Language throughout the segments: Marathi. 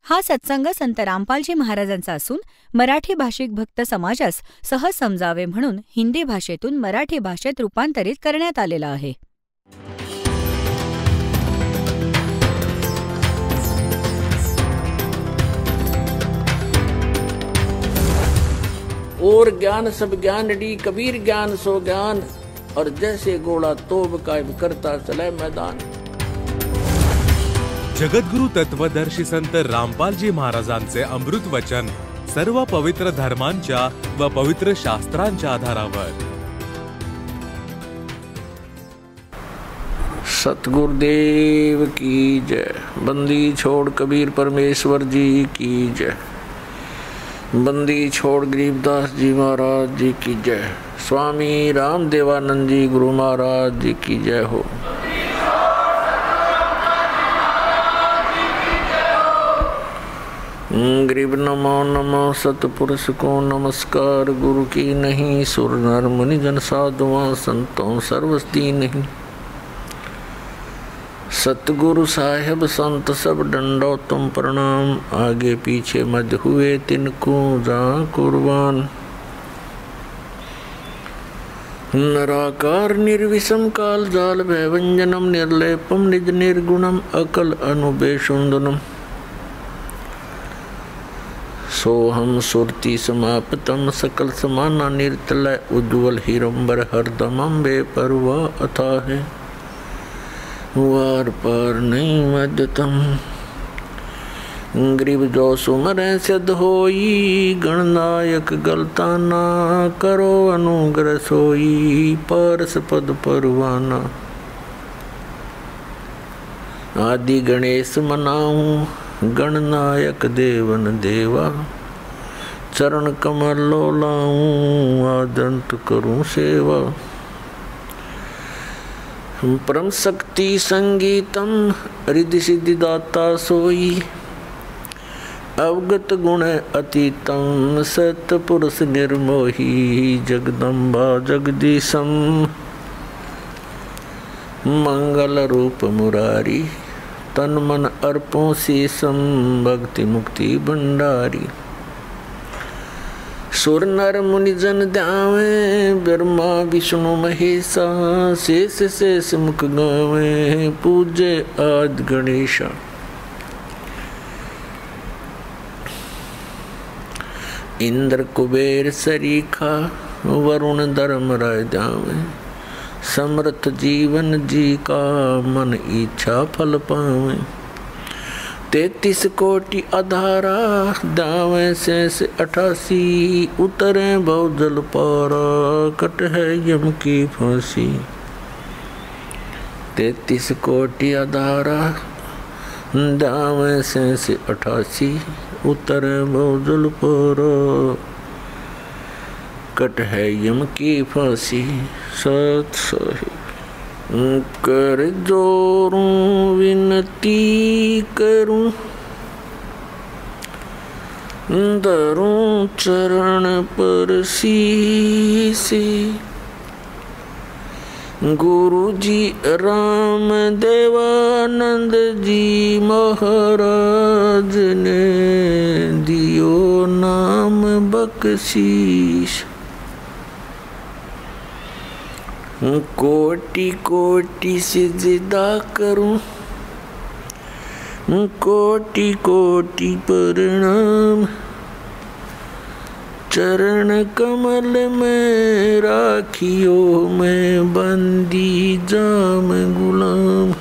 हा सत्संग संत रामपालजी महाराजांचा असून मराठी भाषिक भक्त समाजास सहज समजावे म्हणून हिंदी भाषेतून मराठी भाषेत रूपांतरित करण्यात आलेला आहे. और ज्ञान सब ज्ञान डी कबीर ज्ञान सो ज्ञान और जैसे घोड़ा तोब कायम करता चले मैदान. जगद्गुरु तत्वदर्शी संत रामपालजी महाराजांचे अमृत वचन सर्व पवित्र धर्मांच्या व पवित्र शास्त्रांच्या आधारावर. सतगुरुदेव की जय. बंदी छोड़ कबीर परमेश्वर जी की जय. बंदी छोड़ गरीबदास जी महाराज जी की जय. स्वामी रामदेवानंद जी गुरु महाराज जी की जय हो. गरीब नमो नमो सतपुरुष को नमस्कार. गुरु की नहीं सुर नर मुनि जन साधुआं संतों सर्वस्ती नहीं. सतगुरु साहेब संत सब डंडो तुम प्रणाम. आगे पीछे मत हुए तिनको जा कुर्बान. नराकार निर्विषम काल जाल भयवंजनम निर्लेपम निज निर्गुणम अकल अनुबेशुंदनम. सोहम सुरति समाप्तम सकल समाना निर्तलय उज्ज्वल हिरंबर हरदमम बेपरवा अथाह है. वार पार नहीं मध्यतम. गरीब जो सुमर सिद्ध होई गणनायक गलता ना करो अनुग्रह सोई पारस पद परवाना. आदि गणेश मनाऊं गणनायक देवन देवा. चरण कमल लो लाऊं आदंत करूं सेवा. परम शक्ति संगीतम रिद्धि सिद्धि दाता सोई. अवगत गुण अतीतम सतपुरुष निर्मोही. जगदम्बा जगदीशम मंगल रूप मुरारी. तन मन अर्पों शीसम भक्ति मुक्ति भंडारी. सुर नर मुनि जन ध्यावे ब्रह्मा विष्णु महेशा. शेष शेष मुख गावे पूजे आदि गणेशा. इंद्र कुबेर सरीखा वरुण धर्म राय ध्यावे. समर्थ जीवन जी का मन इच्छा फल पावे. 33 कोटि अधारा दावे शेष 88. उतरे भव जल पारा कट है यम की फांसी. 33 कोटि अधारा दावे शेष 88. उतरे भव जल पारा कट है यम की फांसी. सत सही कर जोरूं विनती करूं. धरूं चरण पर शीसे. गुरु जी राम देवानंद जी महाराज ने दियो नाम बख्शीश. कोटि कोटि सिजदा करूं. कोटि कोटि प्रणाम. चरण कमल में राखियो मैं बंदी जाम गुलाम.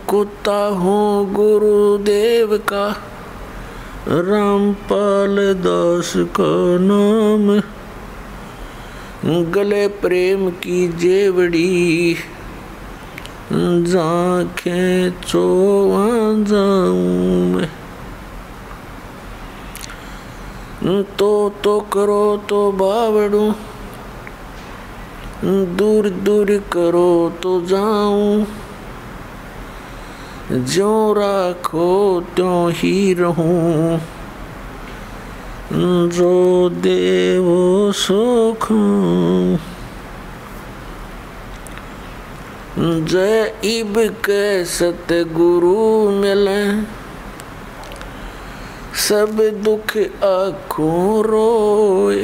कुत्ता हूँ गुरुदेव का रामपाल दास का नाम. गले प्रेम की जेवड़ी जाके चोवा जाऊं मैं. तो करो तो बावड़ू. दूर दूर करो तो जाऊं. जो राखो त्यों ही रहूं. जो देवो सो खाऊं. जय इब के सतगुरु मिले, सब दुख आँखों रोए।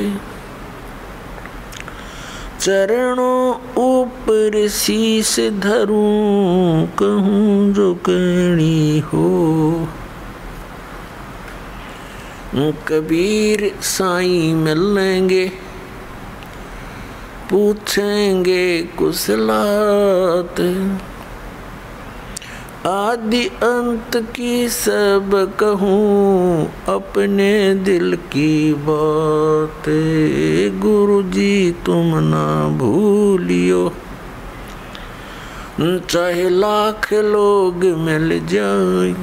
चरणों ऊपर शीस धरूं, कहूँ जो कहनी हो। कबीर साईं मिलेंगे, पूछेंगे कुशलात। आदि अंत की सब कहूँ, अपने दिल की बात। गुरु जी तुम ना भूलियो, चाहे लाख लोग मिल जाए।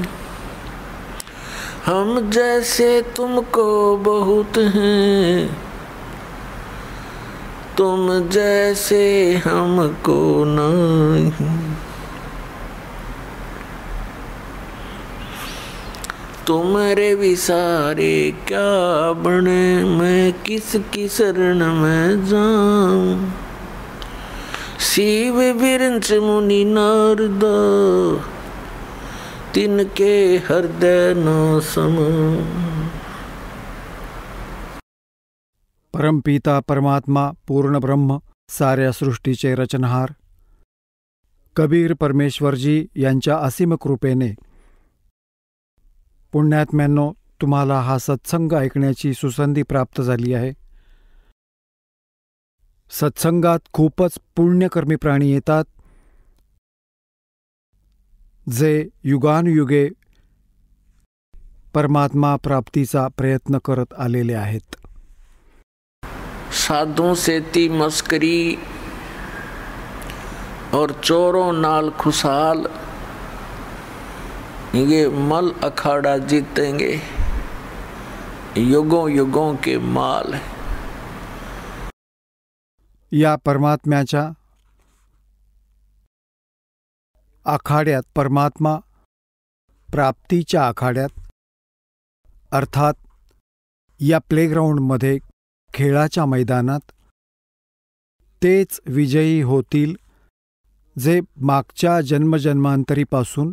हम जैसे तुमको बहुत हैं, तुम जैसे हमको नहीं। तुम्हारे विसारे क्या बने, मैं किसकी शरण में जाऊं। शिव विरंच मुनि नारद, तिनके हृदय न समाऊं। परमपिता परमात्मा पूर्ण ब्रह्म, साऱ्या सृष्टीचे रचनहार कबीर परमेश्वरजी यांच्या असीम कृपेने पुण्यात्म्यांनो, तुम्हाला हा सत्संग ऐकण्याची सुसंधी प्राप्त झाली आहे. सत्संगात खूपच पुण्यकर्मी प्राणी येतात, जे युगानुयुगे परमात्मा प्राप्तीचा प्रयत्न करत आलेले आहेत. साधुओं से ती मस्करी और चोरों नाल खुशहाल, ये मल अखाड़ा जीतेंगे, युगों युगों के माल. या परमात्म्याच्या आखाड्यात, परमात्मा प्राप्तीच्या आखाड्यात, अर्थात या प्लेग्राऊंडमध्ये, खेळाच्या मैदानात तेच विजयी होतील जे मागच्या जन्मजन्मांतरीपासून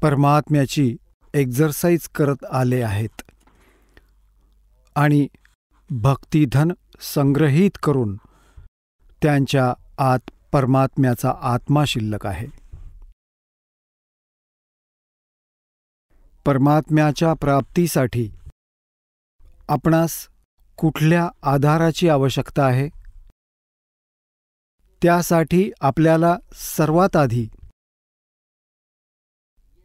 परमात्म्याची एक्झरसाइज करत आले आहेत आणि भक्तिधन संग्रहित करून त्यांच्या आत परमात्म्याचा आत्मा शिल्लक आहे. परमात्म्याच्या प्राप्तीसाठी आपणास कुठल्या आधाराची आवश्यकता आहे? त्यासाठी आपल्याला सर्वात आधी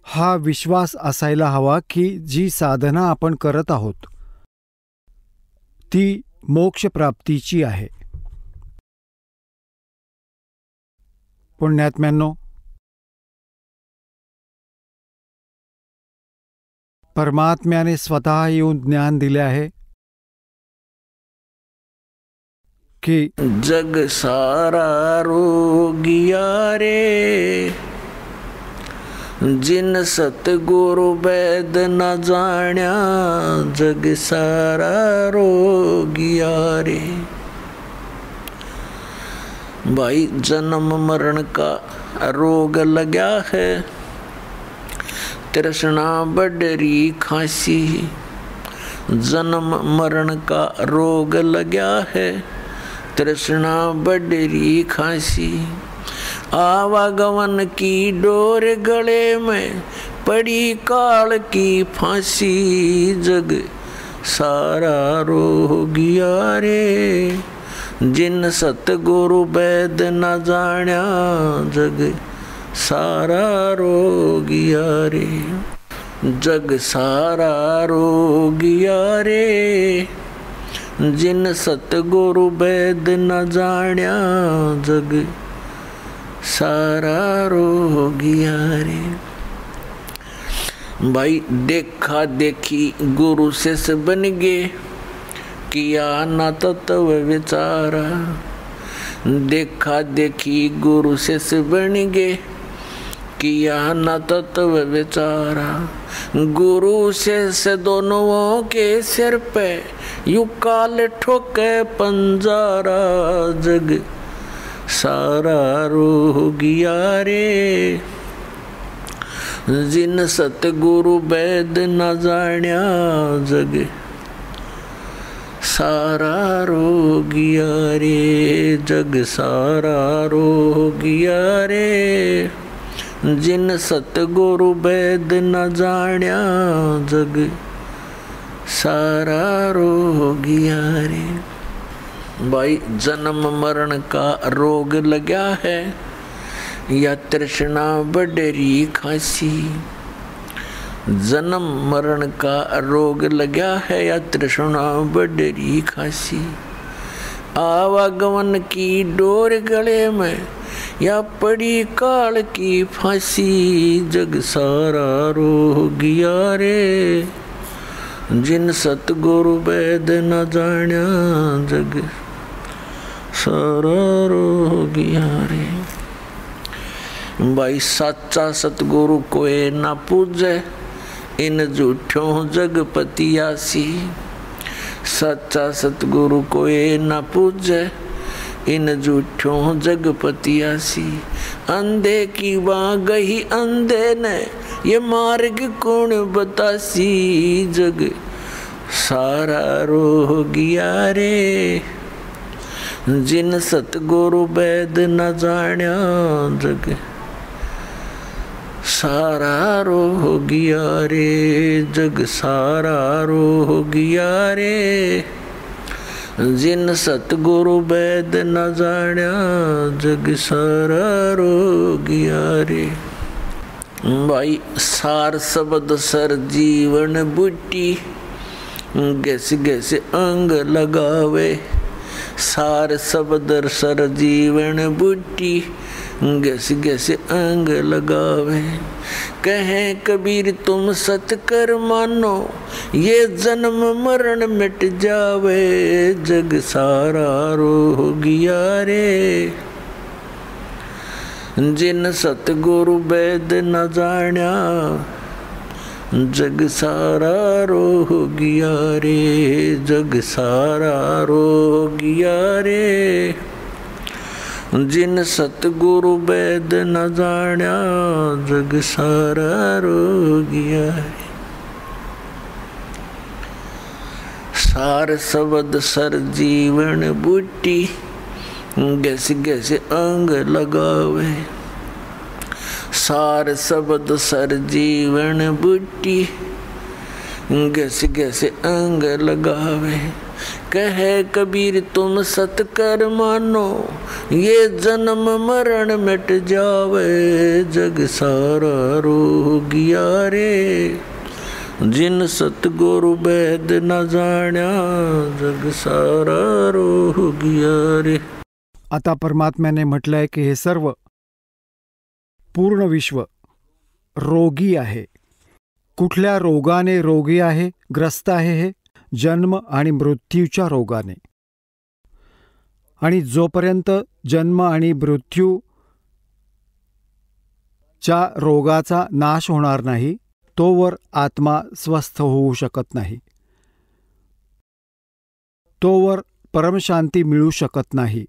हा विश्वास असायला हवा की जी साधना आपण करत आहोत ती मोक्षप्राप्तीची आहे. पुण्यात्म्यांनो, परमात्म्याने स्वतः येऊन ज्ञान दिले आहे की जग सारा रोगिया रे, जिन सतगुरु वैद न जाण्या, जग सारा रोगिया रे. भाई, जन्म मरण का रोग लगा है, तृष्णा बडरी खांसी. जन्म मरण का रोग लगा है, तृष्णा बडरी खांसी. आवागमन की डोर गले में, पड़ी काल की फांसी. जग सारा रोगिया रे, जिन सतगुरु वैद न जाण्या, जग सारा रोगिया रे. जग सारा रोगिया रे, जिन सतगुरु वैद न जाण्या, जग सारा रोगिया रे. भाई, देखा देखी गुरु से बन गे, किया न तत्व विचारा. देखा देखी गुरु से बन गे, किया न तत्व विचारा. गुरु से दोनों के सिर पे यू काल ठोके पंजारा. जग सारा रोगिया रे। जिन सतगुरु वैद न जाण्या जग सारा रोगिया रे। जग सारा रोगिया रे। जिन सतगुरु वैद न जाण्या जग सारा रोगिया रे। भाई जन्म मरण का रोग लगा है या तृष्णा बडरी खासी। जन्म मरण का रोग लगा है या तृष्णा बडरी खासी। आवागमन की डोर गले में या पड़ी काल की फांसी। जग सारा रोगिया रे। जिन सतगुरु वैद न जाण्या जग सारा रोगिया रे। भाई साचा सतगुरु कोई ना पूजे इन झूठों जगपतियासी। सच्चा सतगुरु कोई ना पूजे इन झूठों जगपतियासी। अंधे की वहाँ गही अंधे ने ये मार्ग कौन बतासी। जग सारा रोगिया रे। जिन सतगुरु वैद न जाण्या जग सारा रोगिया रे। जग सारा रोगिया रे। जिन सतगुरु वैद न जाण्या जग सारा रोगिया रे। भाई सार शब्द सर जीवन बूटी गैस गैस अंग लगावे। सार शब्द सर जीवन बूटी गैस गैस अंग लगावे। कहें कबीर तुम सत कर मानो ये जन्म मरण मिट जावे। जग सारा रोगिया रे। जिन सतगुरु वैद न जाण्या जग सारा रोगिया रे। जग सारा रोगिया रे। जिन सतगुरु वैद न जाण्या जग सारा रोगिया रे। सार शब्द सर जीवन बूटी गैस गैस अंग लगावे। सार शब्द सर जीवन बूटी गैस गैस अंग लगावे। कहे कबीर तुम सत कर मानो ये जन्म मरण मिट जावे। जग सारा रोगिया रे। जिन सतगुरु वैद न जाण्या जग सारा रोगिया रे। आता परमात्म्याने म्हटलंय की हे सर्व पूर्ण विश्व रोगी आहे. कुठल्या रोगाने रोगी आहे, ग्रस्त आहे? हे जन्म आणि मृत्यूच्या रोगाने. आणि जोपर्यंत जन्म आणि मृत्यूच्या रोगाचा नाश होणार नाही तोवर आत्मा स्वस्थ होऊ शकत नाही, तोवर परमशांती मिळू शकत नाही.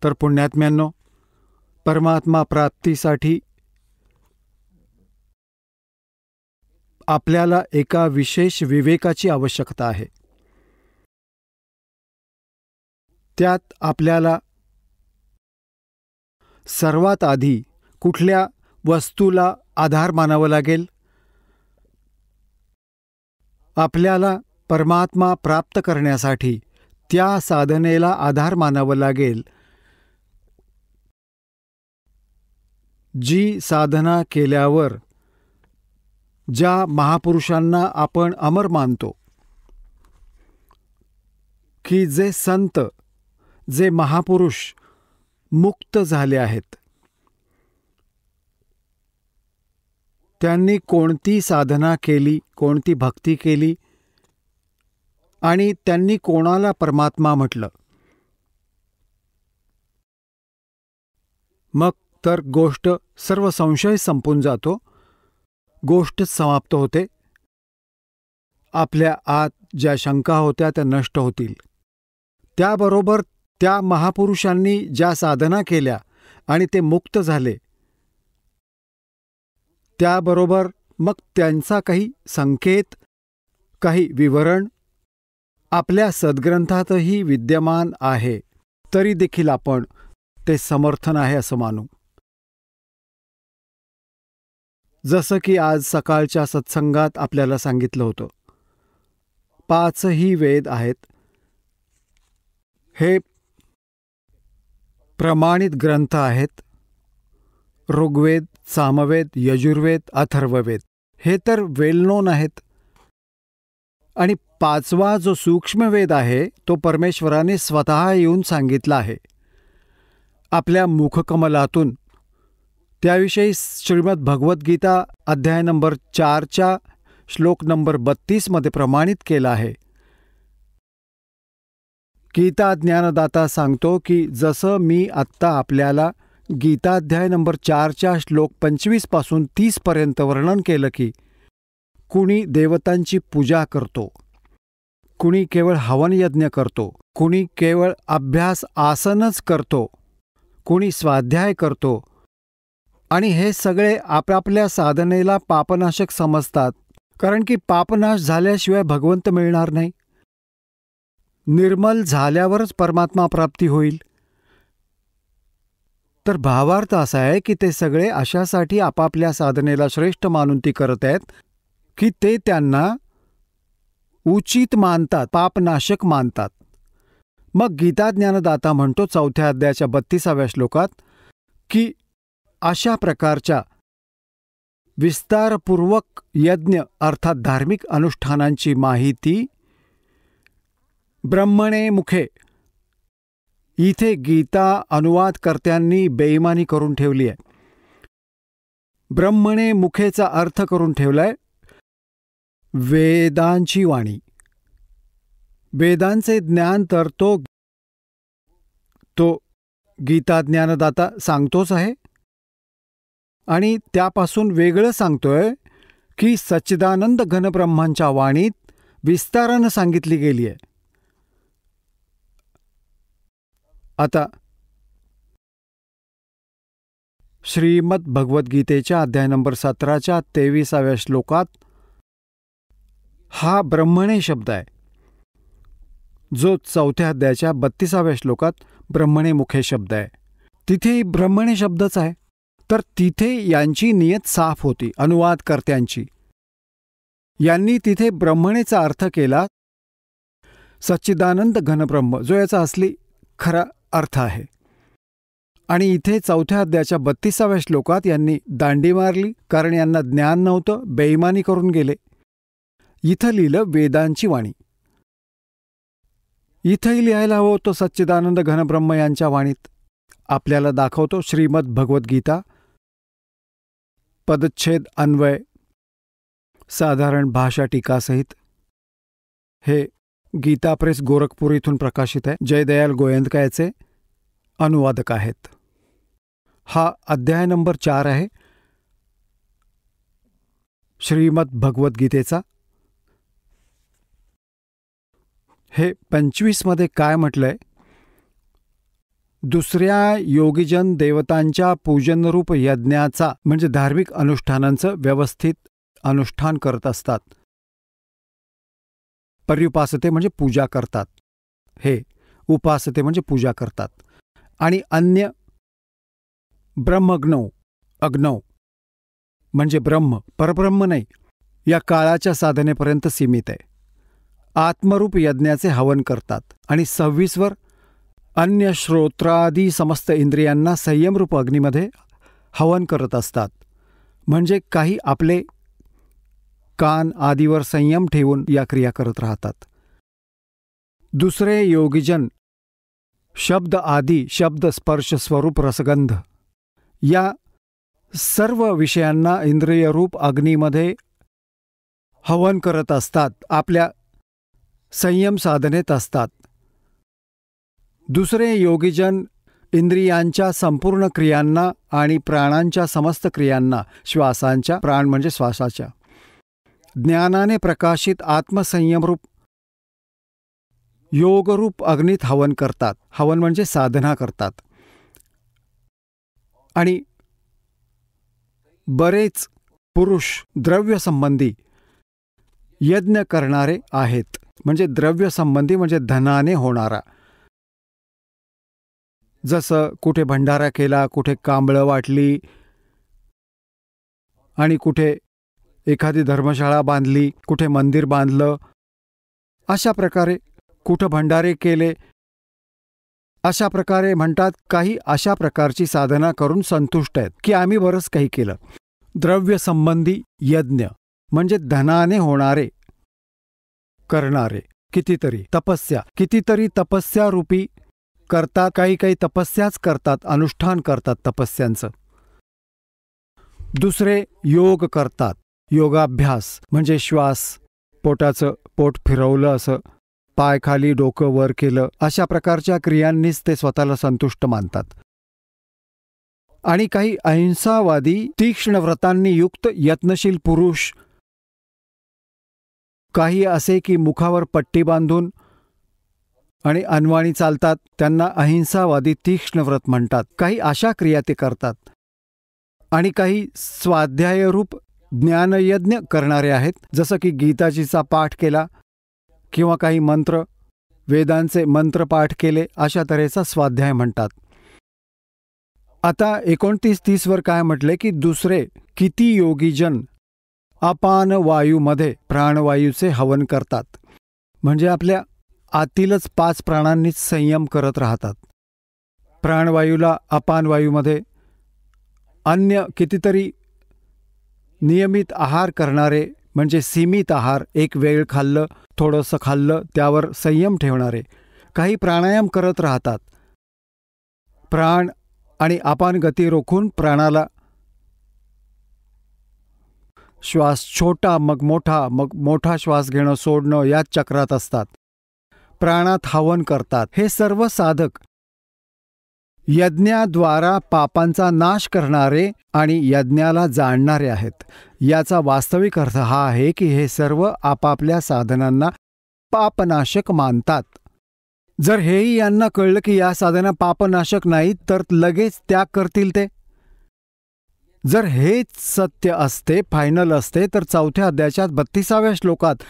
तर पुण्यात्म्यांनो, परमात्मा प्राप्तीसाठी आपल्याला एका विशेष विवेकाची आवश्यकता आहे. त्यात आपल्याला सर्वात आधी कुठल्या वस्तूला आधार मानावं लागेल? आपल्याला परमात्मा प्राप्त करण्यासाठी त्या साधनेला आधार मानावं लागेल जी साधना केल्यावर ज्या महापुरुषांना आपण अमर मानतो, की जे संत, जे महापुरुष मुक्त झाले आहेत, त्यांनी कोणती साधना केली, कोणती भक्ती केली आणि त्यांनी कोणाला परमात्मा म्हटलं, मग तर गोष्ट सर्व संशय संपून जातो, गोष्ट समाप्त होते. आपल्या आत ज्या शंका होत्या त्या नष्ट होतील. त्याबरोबर त्या महापुरुषांनी ज्या साधना केल्या आणि ते मुक्त झाले, त्याबरोबर मग त्यांचा काही संकेत, काही विवरण आपल्या सद्ग्रंथातही विद्यमान आहे, तरी देखील आपण ते समर्थन आहे असं मानू. जसं की आज सकाळच्या सत्संगात आपल्याला सांगितलं होतं, 5ही वेद आहेत. हे प्रमाणित ग्रंथ आहेत. ऋग्वेद, सामवेद, यजुर्वेद, अथर्ववेद हे तर वेल नोन आहेत. आणि 5वा जो सूक्ष्मवेद आहे तो परमेश्वराने स्वतः येऊन सांगितला आहे आपल्या मुखकमलातून. त्याविषयी श्रीमद भगवद्गीता अध्याय नंबर 4च्या श्लोक नंबर 32 प्रमाणित केला आहे. गीता ज्ञानदाता सांगतो की जसं मी आत्ता आपल्याला गीताध्याय नंबर 4च्या श्लोक 25 30 वर्णन केलं की कुणी देवतांची पूजा करतो, कुणी केवळ हवनयज्ञ करतो, कुणी केवळ अभ्यास आसनच करतो, कुणी स्वाध्याय करतो, आणि हे सगळे आपापल्या साधनेला पापनाशक समजतात, कारण की पापनाश झाल्याशिवाय भगवंत मिळणार नाही. निर्मल झाल्यावरच परमात्मा प्राप्ती होईल. तर भावार्थ असा आहे की ते सगळे अशासाठी आपापल्या साधनेला श्रेष्ठ मानून ती करत आहेत की ते त्यांना उचित मानतात, पापनाशक मानतात. मग गीता ज्ञानदाता म्हणतो 4थ्या अध्यायाच्या 32व्या श्लोकात की अशा प्रकारच्या विस्तारपूर्वक यज्ञ अर्थात धार्मिक अनुष्ठानांची माहिती ब्रह्मणे मुखे, इथे गीता अनुवादकर्त्यांनी बेईमानी करून ठेवली आहे. ब्रह्मणे मुखेचा अर्थ करून ठेवलाय वेदांची वाणी. वेदांचे ज्ञान तर तो गीता ज्ञानदाता सांगतोच आहे, आणि त्यापासून वेगळं सांगतोय की सच्चिदानंद घनब्रह्मांच्या वाणीत विस्तारानं सांगितली गेली आहे. आता श्रीमद भगवद्गीतेच्या अध्याय नंबर 17च्या 23व्या श्लोकात हा ब्रह्मणे शब्द आहे, जो 4थ्या अध्यायाच्या 32व्या श्लोकात ब्रह्मणे मुखे शब्द आहे. तिथे ब्रह्मणे शब्दच आहे. तर तिथे यांची नियत साफ होती अनुवादकर्त्यांची. यांनी तिथे ब्रह्मणेचा अर्थ केला सच्चिदानंद घनब्रह्म, जो याचा असली खरा अर्थ आहे. आणि इथे 4थ्या अध्यायाच्या 32व्या श्लोकात यांनी दांडी मारली, कारण यांना ज्ञान नव्हतं, बेईमानी करून गेले. इथं लिहिलं वेदांची वाणी. इथंही लिहायला हवं होतं सच्चिदानंद घनब्रह्म यांच्या वाणीत. आपल्याला दाखवतो श्रीमद भगवद्गीता पदच्छेद अन्वय साधारण भाषा टीकासहित. हे गीता प्रेस गोरखपूर इथून प्रकाशित आहे. जयदयाल गोयंदका याचे अनुवादक आहेत. हा अध्याय नंबर 4 आहे श्रीमद भगवद्गीतेचा. हे 25 काय म्हटलंय, दुसऱ्या योगीजन देवतांच्या पूजनरूप यज्ञाचा म्हणजे धार्मिक अनुष्ठानांचं व्यवस्थित अनुष्ठान करत असतात. पर्युपासते म्हणजे पूजा करतात, हे उपासते म्हणजे पूजा करतात. आणि अन्य ब्रह्मग्नौ, अग्नौ म्हणजे ब्रह्म, परब्रह्म नाही, या काळाच्या साधनेपर्यंत सीमित आहे. आत्मरूप यज्ञाचे हवन करतात. आणि 26 अन्य श्रोत्रादी समस्त इंद्रियांना संयमरूप अग्नीमध्ये हवन करत असतात. म्हणजे काही आपले कान आदीवर संयम ठेवून या क्रिया करत राहतात. दुसरे योगीजन शब्द आदी, शब्द स्पर्श स्वरूप रसगंध या सर्व विषयांना इंद्रियरूप अग्नीमध्ये हवन करत असतात, आपल्या संयम साधनेत असतात. दुसरे योगीजन इंद्रियांच्या संपूर्ण क्रियांना आणि प्राणांच्या समस्त क्रियांना, श्वासांच्या, प्राण म्हणजे श्वासाच्या, ज्ञानाने प्रकाशित आत्मसंयमरूप योगरूप अग्नीत हवन करतात. हवन म्हणजे साधना करतात. आणि बरेच पुरुष द्रव्यसंबंधी यज्ञ करणारे आहेत. म्हणजे द्रव्यसंबंधी म्हणजे धनाने होणारा. जसं कुठे भंडारा केला, कुठे कांबळं वाटली, आणि कुठे एखादी धर्मशाळा बांधली, कुठे मंदिर बांधलं, अशा प्रकारे कुठं भंडारे केले, अशा प्रकारे म्हणतात. काही अशा प्रकारची साधना करून संतुष्ट आहेत की आम्ही बरंच काही केलं. द्रव्यसंबंधी यज्ञ म्हणजे धनाने होणारे, करणारे. कितीतरी तपस्या रूपी करतात. काही तपस्याच करतात, अनुष्ठान करतात तपस्यांचं. दुसरे योग करतात. योगाभ्यास म्हणजे श्वास, पोट फिरवलं असं, पाय खाली डोकं वर केलं, अशा प्रकारच्या क्रियांनीच ते स्वतःला संतुष्ट मानतात. आणि काही अहिंसावादी तीक्ष्ण व्रतांनी युक्त यत्नशील पुरुष, काही असे की मुखावर पट्टी बांधून आणि अनवाणी चालतात, त्यांना अहिंसावादी तीक्ष्ण व्रत म्हणतात. काही अशा क्रिया ते करतात. आणि काही स्वाध्यायरूप ज्ञानयज्ञ करणारे आहेत, जसं की गीताजीचा पाठ केला किंवा काही मंत्र, वेदांचे मंत्र पाठ केले, अशा तऱ्हेचा स्वाध्याय म्हणतात. आता 29-30 वर काय म्हटले की दुसरे किती योगीजन अपान वायूमध्ये प्राणवायूचे हवन करतात. म्हणजे आपल्या आतीलच 5 प्राणांनीच संयम करत राहतात. प्राणवायूला अपान वायूमध्ये, अन्य कितीतरी नियमित आहार करणारे म्हणजे सीमित आहार, एक वेळ खाल्लं, थोडंसं खाल्लं, त्यावर संयम ठेवणारे. काही प्राणायाम करत राहतात. प्राण आणि अपान गती रोखून प्राणाला श्वास छोटा मग मोठा श्वास घेणं सोडणं याच चक्रात असतात. प्राणात हवन करतात. हे सर्व साधक यज्ञाद्वारा पापांचा नाश करणारे आणि यज्ञाला जाणणारे आहेत. याचा वास्तविक अर्थ हा आहे की हे सर्व आपापल्या साधनांना पापनाशक मानतात. जर हेही यांना कळलं की या साधना पापनाशक नाहीत तर लगेच त्याग करतील ते. जर हेच सत्य असते, फायनल असते, तर 4थ्या अध्यायाच्या 32व्या श्लोकात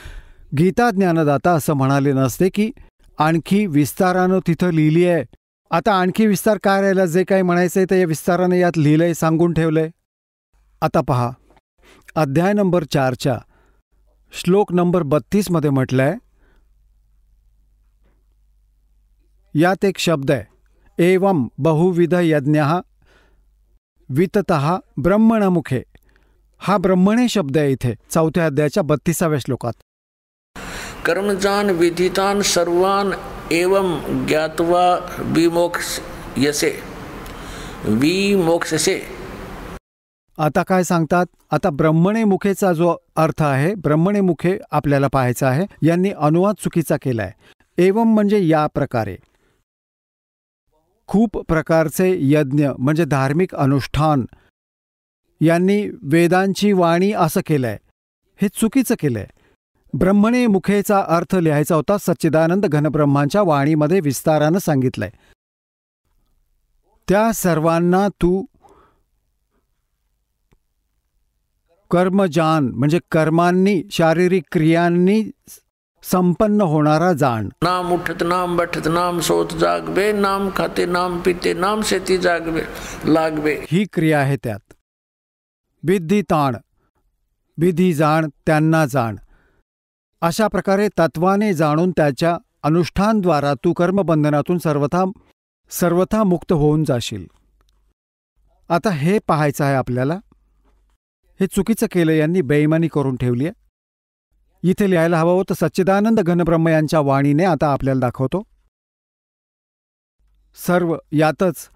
गीता ज्ञानदाता असं म्हणाले नसते की आणखी विस्तारानं तिथं लिहिली आहे. आता आणखी विस्तार काय राहिला? जे काही म्हणायचंय ते या विस्तारानं यात लिहिलंय, सांगून ठेवलंय. आता पहा, अध्याय नंबर 4च्या श्लोक नंबर 32 मध्ये म्हटलंय, यात एक शब्द आहे, एवं बहुविध यज्ञः विततः ब्रह्मणमुखे. हा ब्रह्मणे शब्द आहे इथे 4थ्या अध्यायाच्या 32व्या श्लोकात. कर्मजान विधितान सर्वान एवं ज्ञात्वा विमोक्षसे. आता काय सांगतात? आता ब्रह्मणे मुखेचा जो अर्थ आहे, ब्रह्मणे मुखे आपल्याला पाहायचा आहे. यांनी अनुवाद चुकीचा केलाय. एवं म्हणजे या प्रकारे. खूप प्रकारचे यज्ञ म्हणजे धार्मिक अनुष्ठान, यांनी वेदांची वाणी असं केलंय. हे चुकीचं केलंय. ब्रह्मणे मुखेचा अर्थ लिहायचा होता सच्चिदानंद घनब्रह्मांच्या वाणीमध्ये विस्तारानं सांगितलंय. त्या सर्वांना तू कर्मजान म्हणजे कर्मांनी, शारीरिक क्रियांनी संपन्न होणारा जाण. नाम उठत नाम बैठत नाम सोत जागवे, नाम खाते नाम पिते नाम शेती जागवे लागवे. ही क्रिया आहे त्यात. विधी ताण, विधी जाण, त्यांना जाण. अशा प्रकारे तत्वाने जाणून त्याच्या अनुष्ठानद्वारा तू कर्मबंधनातून सर्वथा मुक्त होऊन जाशील. आता हे पाहायचं आहे आपल्याला. हे चुकीचं केलं, यांनी बेईमानी करून ठेवली आहे. इथे लिहायला हवं होतं सच्चिदानंद घनब्रह्म यांच्या वाणीने. आता आपल्याला दाखवतो. सर्व यातच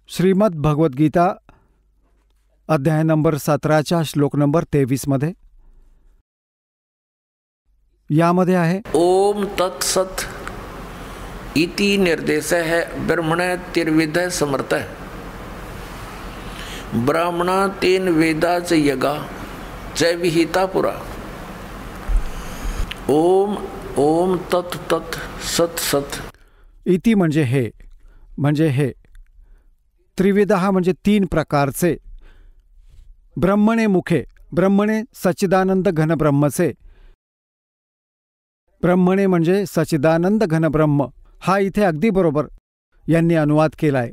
श्रीमद भगवद्गीता अध्याय नंबर 17च्या श्लोक नंबर 23 मध्ये यामध्ये आहे, ओम तत्सत इति निर्देश है ब्रह्मण तिर्विध समर्थ. ब्राह्मणा तेन वेदाच यगा जय विहिता पुरा. ओम ओम तत् तत् सत सत. इति म्हणजे हे. त्रिविधः म्हणजे 3 प्रकारचे. ब्रह्मणे मुखे, ब्रह्मणे सच्चिदानंद घन ब्रह्मचे. ब्रह्मणे म्हणजे सच्चिदानंद घन ब्रह्म. हा इथे अगदी बरोबर यांनी अनुवाद केलाय.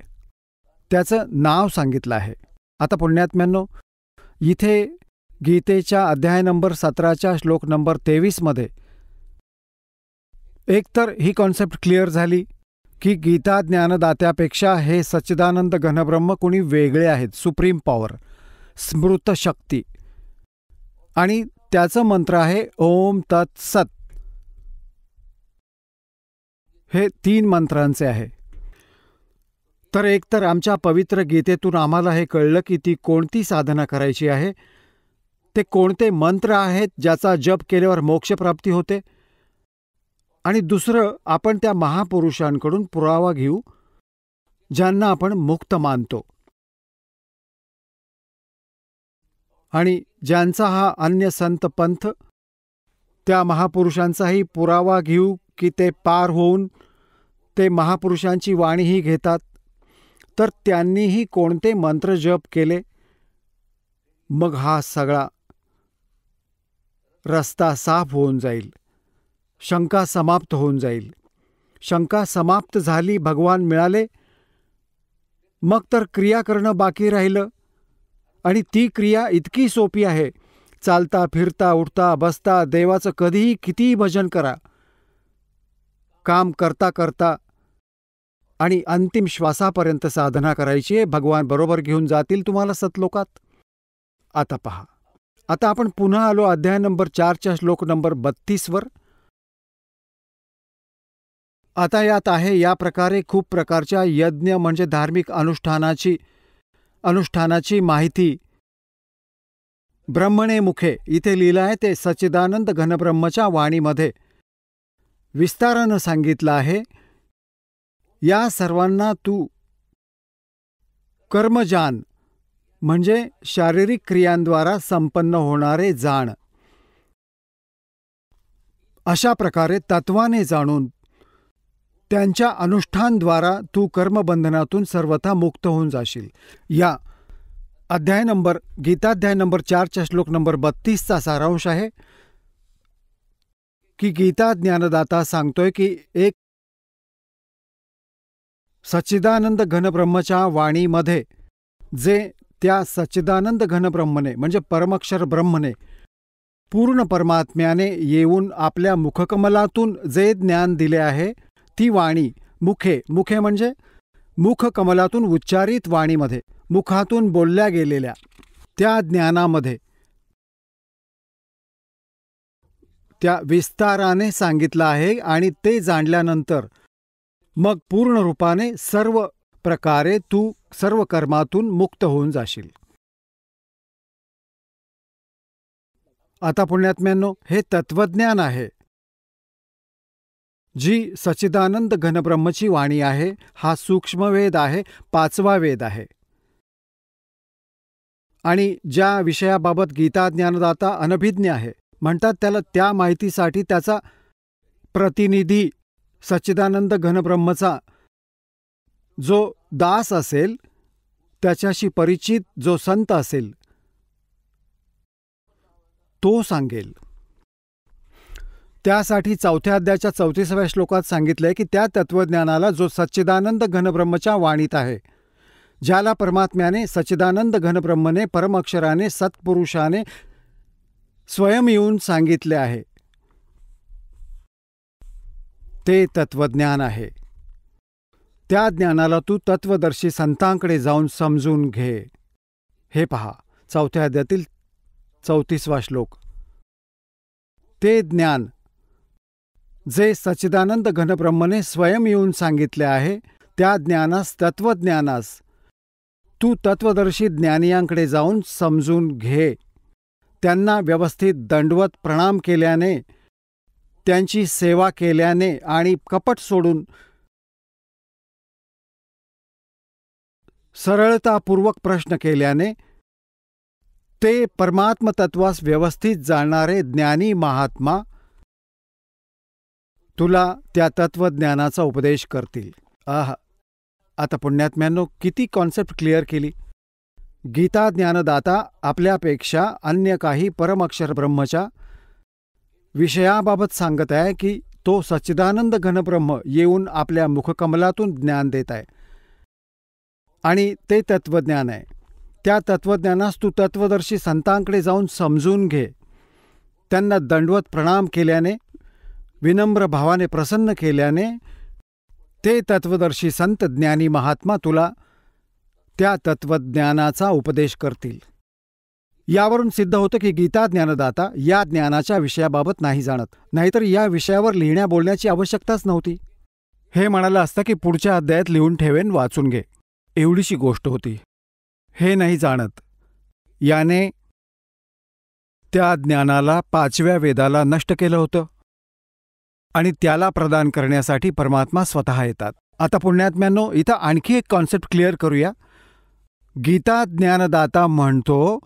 त्याचं नाव सांगितलं आहे. आता पुण्यात्म्यांनो, इथे गीतेच्या अध्याय नंबर 17च्या श्लोक नंबर 23मध्ये एकतर ही कॉन्सेप्ट क्लिअर झाली की गीता ज्ञानदात्यापेक्षा हे सच्चिदानंद घनब्रह्म कुणी वेगळे आहेत, सुप्रीम पॉवर, स्मृत शक्ती. आणि त्याचं मंत्र आहे ओम तत् सत. हे 3 मंत्रांचे आहे. तर एकतर आमच्या पवित्र गीतेतून आम्हाला हे कळलं की ती कोणती साधना करायची आहे, ते कोणते मंत्र आहेत ज्याचा जप केल्यावर मोक्षप्राप्ती होते. आणि दुसरं, आपण त्या महापुरुषांकडून पुरावा घेऊ ज्यांना आपण मुक्त मानतो आणि ज्यांचा हा अन्य संत पंथ, त्या महापुरुषांचाही पुरावा घेऊ की ते पार होऊन ते महापुरुषांची वाणीही घेतात. तर त्यांनीही कोणते मंत्र जप केले, मग हा सगळा रस्ता साफ होऊन जाईल, शंका समाप्त होऊन जाईल. शंका समाप्त झाली, भगवान मिळाले, मग तर क्रिया करणं बाकी राहिलं. आणि ती क्रिया इतकी सोपी आहे. चालता फिरता उठता बसता देवाचं कधीही कितीही भजन करा, काम करता करता आणि अंतिम श्वासापर्यंत साधना करायची आहे. भगवान बरोबर घेऊन जातील तुम्हाला सतलोकात. आता पहा, आता आपण पुन्हा आलो अध्याय नंबर 4च्या श्लोक नंबर 32वर. आता यात आहे या प्रकारे खूप प्रकारच्या यज्ञ म्हणजे धार्मिक अनुष्ठानाची माहिती. ब्रह्मणे मुखे इथे लिहिलं आहे ते सच्चिदानंद घनब्रह्मच्या वाणीमध्ये विस्तारानं सांगितलं आहे. या सर्वांना तू कर्मजान म्हणजे शारीरिक क्रियांद्वारा संपन्न होणारे जाण. अशा प्रकारे तत्वाने जाणून त्यांच्या अनुष्ठानद्वारा तू कर्मबंधनातून सर्वथा मुक्त होऊन जाशील. या गीताध्याय नंबर 4च्या श्लोक नंबर 32चा सारांश आहे की गीता ज्ञानदाता सांगतोय की एक सच्चिदानंद घनब्रह्मच्या वाणीमध्ये जे त्या सच्चिदानंद घनब्रह्मने म्हणजे परमक्षर ब्रह्मने पूर्ण परमात्म्याने येऊन आपल्या मुखकमलातून जे ज्ञान दिले आहे, ती वाणी मुखे म्हणजे मुखकमलातून उच्चारित वाणीमध्ये, मुखातून बोलल्या गेलेल्या त्या ज्ञानामध्ये त्या विस्ताराने सांगितलं आहे. आणि ते जाणल्यानंतर मग पूर्ण रूपाने सर्व प्रकारे तू सर्व कर्मातून मुक्त होऊन जाशील. आता पुण्यात्म्यांनो, हे तत्वज्ञान आहे, जी सच्चिदानंद घनब्रह्मची वाणी आहे. हा सूक्ष्मवेद आहे, 5वा वेद आहे. आणि ज्या विषयाबाबत गीता ज्ञानदाता अनभिज्ञ आहे म्हणतात, त्याला त्या माहितीसाठी त्याचा प्रतिनिधी सच्चिदानंद घनब्रह्मचा जो दास असेल, त्याच्याशी परिचित जो संत असेल, तो सांगेल. त्यासाठी 4थ्या अध्यायाच्या 34व्या श्लोकात सांगितलंय की त्या तत्वज्ञानाला जो सच्चिदानंद घनब्रह्मच्या वाणीत आहे, ज्याला परमात्म्याने सच्चिदानंद घनब्रह्मने परमअक्षराने सत्पुरुषाने स्वयं येऊन सांगितले आहे, ते तत्वज्ञान आहे. त्या ज्ञानाला तू तत्वदर्शी संतांकडे जाऊन समजून घे. हे पहा 4थ्या अध्यायातील 34वा श्लोक. ते ज्ञान जे सच्चिदानंद घनब्रह्मने स्वयं येऊन सांगितले आहे, त्या ज्ञानास तत्वज्ञानास तू तत्वदर्शी ज्ञानियांकडे जाऊन समजून घे. त्यांना व्यवस्थित दंडवत प्रणाम केल्याने, त्यांची सेवा केल्याने आणि कपट सोडून सरळतापूर्वक प्रश्न केल्याने ते परमात्मतत्वास व्यवस्थित जाणणारे ज्ञानी महात्मा तुला त्या तत्वज्ञानाचा उपदेश करतील. आहा, आता पुण्यात्म्यांनो किती कॉन्सेप्ट क्लिअर केली. गीता ज्ञानदाता आपल्यापेक्षा अन्य काही परमअक्षर ब्रह्मच्या विषयाबाबत सांगत आहे की तो सच्चिदानंद घनब्रह्म येऊन आपल्या मुखकमलातून ज्ञान देत आहे आणि ते तत्वज्ञान आहे. त्या तत्वज्ञानास तू तत्वदर्शी संतांकडे जाऊन समजून घे. त्यांना दंडवत प्रणाम केल्याने, विनम्र भावाने प्रसन्न केल्याने ते तत्वदर्शी संत ज्ञानी महात्मा तुला त्या तत्वज्ञानाचा उपदेश करतील. यावरून सिद्ध होतं की गीता ज्ञानदाता या ज्ञानाच्या विषयाबाबत नाही जाणत, नाहीतर या विषयावर लिहिण्या बोलण्याची आवश्यकताच नव्हती. हे म्हणालं असतं की पुढच्या अध्यायात लिहून ठेवेन, वाचून घे, एवढीशी गोष्ट होती. हे नाही जाणत. याने त्या ज्ञानाला 5व्या वेदाला नष्ट केलं होतं आणि त्याला प्रदान करण्यासाठी परमात्मा स्वतः येतात. आता पुण्यात्म्यांनो, इथं आणखी एक कॉन्सेप्ट क्लिअर करूया. गीता ज्ञानदाता म्हणतो,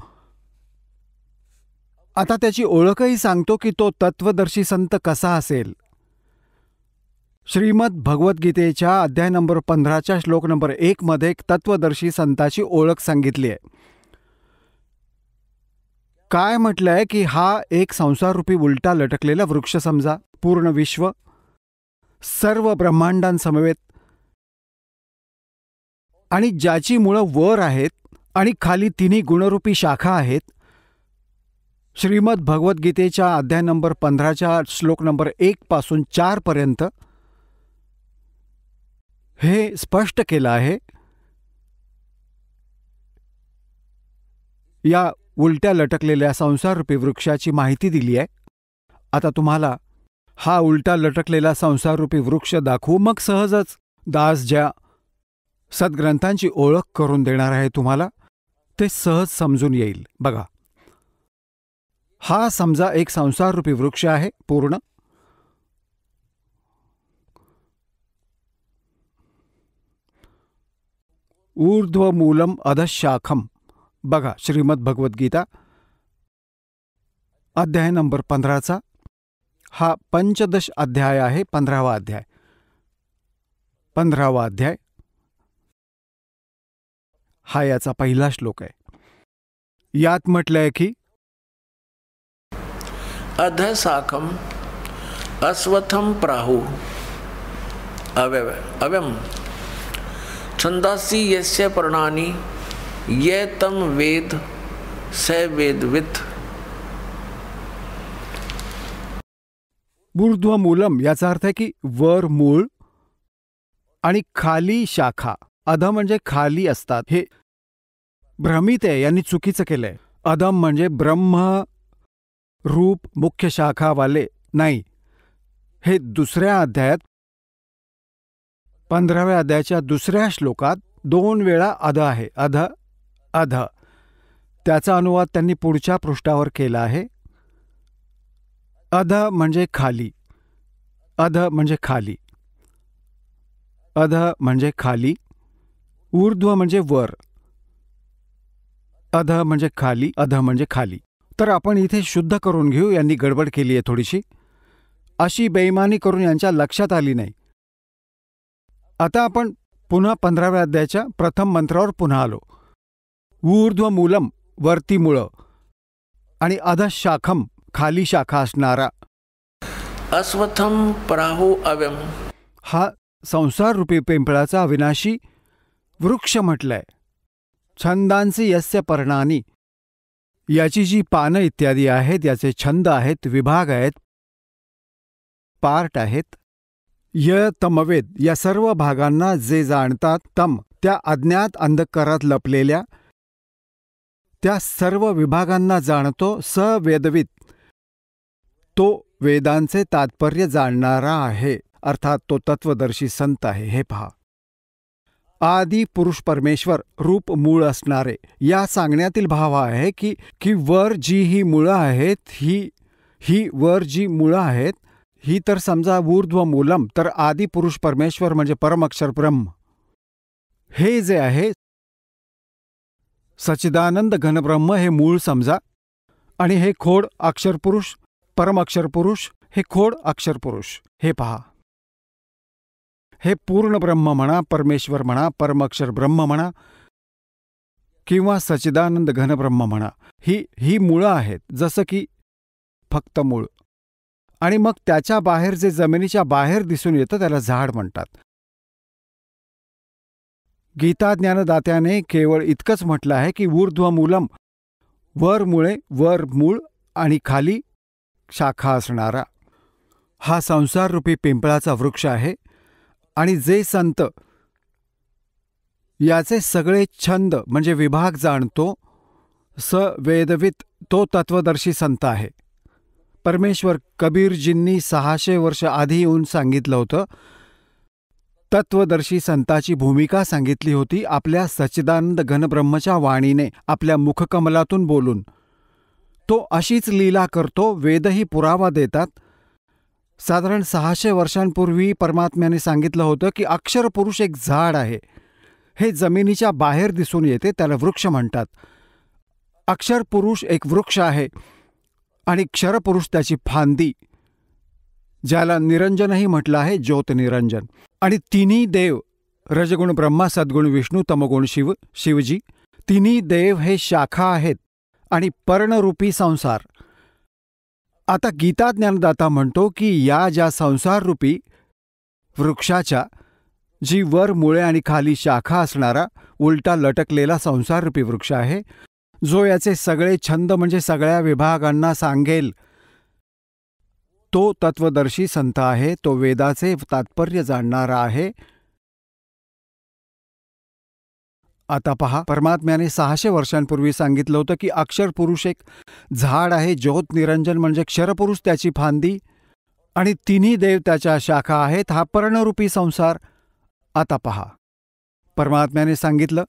आता त्याची ओळखही सांगतो की तो तत्वदर्शी संत कसा असेल. श्रीमद भगवद्गीतेच्या अध्याय नंबर 15च्या श्लोक नंबर 1 मध्ये तत्वदर्शी संताची ओळख सांगितली आहे. काय म्हटलंय की हा एक संसाररूपी उलटा लटकलेला वृक्ष समजा, पूर्ण विश्व, सर्व ब्रह्मांडांसमवेत, आणि ज्याची मुळं वर आहेत आणि खाली तिन्ही गुणरूपी शाखा आहेत. श्रीमद भगवद्गीतेच्या अध्याय नंबर 15च्या श्लोक नंबर 1 पासून 4 पर्यंत हे स्पष्ट केलं आहे. या उलट्या लटकलेल्या संसाररूपी वृक्षाची माहिती दिली आहे. आता तुम्हाला हा उलटा लटकलेला संसाररूपी वृक्ष दाखवू, मग सहजच दास ज्या सद्ग्रंथांची ओळख करून देणार आहे तुम्हाला, ते सहज समजून येईल. बघा, हा समजा एक संसाररूपी वृक्ष आहे पूर्ण. ऊर्ध्वमूलम अधशाखम. बघा, श्रीमद भगवद्गीता अध्याय नंबर 15चा हा 15 अध्याय आहे. 15वा अध्याय. 15वा अध्याय हा याचा पहिला श्लोक आहे. यात म्हटलंय की अधशाखम अश्वत्थम प्राहु अव्यम छंदासी यस्य पर्णानि ये तम वेद स वेदवित्. ऊर्ध्वमूलम याचा अर्थ आहे की वर मूळ आणि खाली शाखा. अध म्हणजे खाली असतात. हे भ्रमित आहे, यांनी चुकीचं केलंय. अधम म्हणजे ब्रह्म रूप मुख्य शाखावाले नाही. हे दुसऱ्या अध्यायात 15व्या अध्यायाच्या दुसऱ्या श्लोकात 2 वेळा अध आहे. अध अध. त्याचा अनुवाद त्यांनी पुढच्या पृष्ठावर केला आहे. अध म्हणजे खाली. अध म्हणजे खाली. अध म्हणजे खाली. ऊर्ध्व म्हणजे वर. अध म्हणजे खाली. अध म्हणजे खाली. तर आपण इथे शुद्ध करून घेऊ. यांनी गडबड केली आहे थोडीशी. अशी बेईमानी करून यांच्या लक्षात आली नाही. आता आपण पुन्हा 15व्या अध्यायाच्या प्रथम मंत्रावर पुन्हा आलो. ऊर्ध्वमूलम वरती मुळं आणि अधशाखम खाली शाखा असणारा. अश्वत्थम प्राहु अव्यम हा संसाररूपी पिंपळाचा अविनाशी वृक्ष म्हटलंय. छंदांसी यस्य पर्णानी. याची जी पानं इत्यादी आहेत, याचे छंद आहेत, विभाग आहेत, पार्ट आहेत. य तमवेद या सर्व भागांना जे जाणतात, तम त्या अज्ञात अंधकारात लपलेल्या त्या सर्व विभागांना जाणतो. स वेदवित तो वेदांचे तात्पर्य जाणणारा आहे, अर्थात तो तत्वदर्शी संत आहे. हे पहा, आदी पुरुष परमेश्वर रूप मूळ असणारे. या सांगण्यातील भाव आहे की वर जी ही मुळं आहेत, ही वर जी मुळं आहेत, ही तर समजा ऊर्ध्वमूलम, तर आदी पुरुष परमेश्वर म्हणजे परमअक्षर ब्रह्म. हे जे आहे सच्चिदानंद घनब्रह्म हे मूळ समजा, आणि हे खोड अक्षरपुरुष परमअक्षर पुरुष हे खोड अक्षरपुरुष. हे पहा, हे पूर्ण ब्रह्म म्हणा, परमेश्वर म्हणा, परमअक्षर ब्रह्म म्हणा किंवा सच्चिदानंद घनब्रह्म म्हणा, ही मुळं आहेत, जसं की फक्त मूळ. आणि मग त्याच्या बाहेर जे जमिनीच्या बाहेर दिसून येतं त्याला झाड म्हणतात. गीता ज्ञानदात्याने केवळ इतकंच म्हटलं आहे की ऊर्ध्वमूलम, वर मुळे, वर मूळ आणि खाली शाखा असणारा हा संसाररूपी पिंपळाचा वृक्ष आहे. आणि जे संत याचे सगळे छंद म्हणजे विभाग जाणतो, स वेदवित, तो तत्वदर्शी संत आहे. परमेश्वर कबीरजींनी 600 वर्ष आधी येऊन सांगितलं होतं. तत्वदर्शी संताची भूमिका सांगितली होती आपल्या सच्चिदानंद घनब्रह्मच्या वाणीने, आपल्या मुखकमलातून बोलून. तो अशीच लीला करतो, वेदही पुरावा देतात. साधारण 600 वर्षांपूर्वी परमात्म्याने सांगितलं होतं की अक्षरपुरुष एक झाड आहे. हे जमिनीच्या बाहेर दिसून येते, त्याला वृक्ष म्हणतात. अक्षरपुरुष एक वृक्ष आहे आणि क्षरपुरुष त्याची फांदी, ज्याला निरंजनही म्हटलं आहे, ज्योत निरंजन. आणि तिन्ही देव, रजगुण ब्रह्मा, सद्गुण विष्णू, तमगुण शिवजी, तिन्ही देव हे शाखा आहेत आणि पर्णरूपी संसार. आता गीता ज्ञानदाता म्हणतो की या ज्या संसाररूपी वृक्षाच्या, जी वर मुळे आणि खाली शाखा असणारा उलटा लटकलेला संसाररूपी वृक्ष आहे, जो याचे सगळे छंद म्हणजे सगळ्या विभागांना सांगेल, तो तत्वदर्शी संत आहे. तो वेदाचे तात्पर्य जाणणारा आहे. आता पहा, परमात्म्याने 600 वर्षांपूर्वी सांगितलं होतं की अक्षरपुरुष एक झाड आहे, ज्योत निरंजन म्हणजे क्षरपुरुष त्याची फांदी आणि तिन्ही देव त्याच्या शाखा आहेत, हा पर्णरूपी संसार. आता पहा, परमात्म्याने सांगितलं,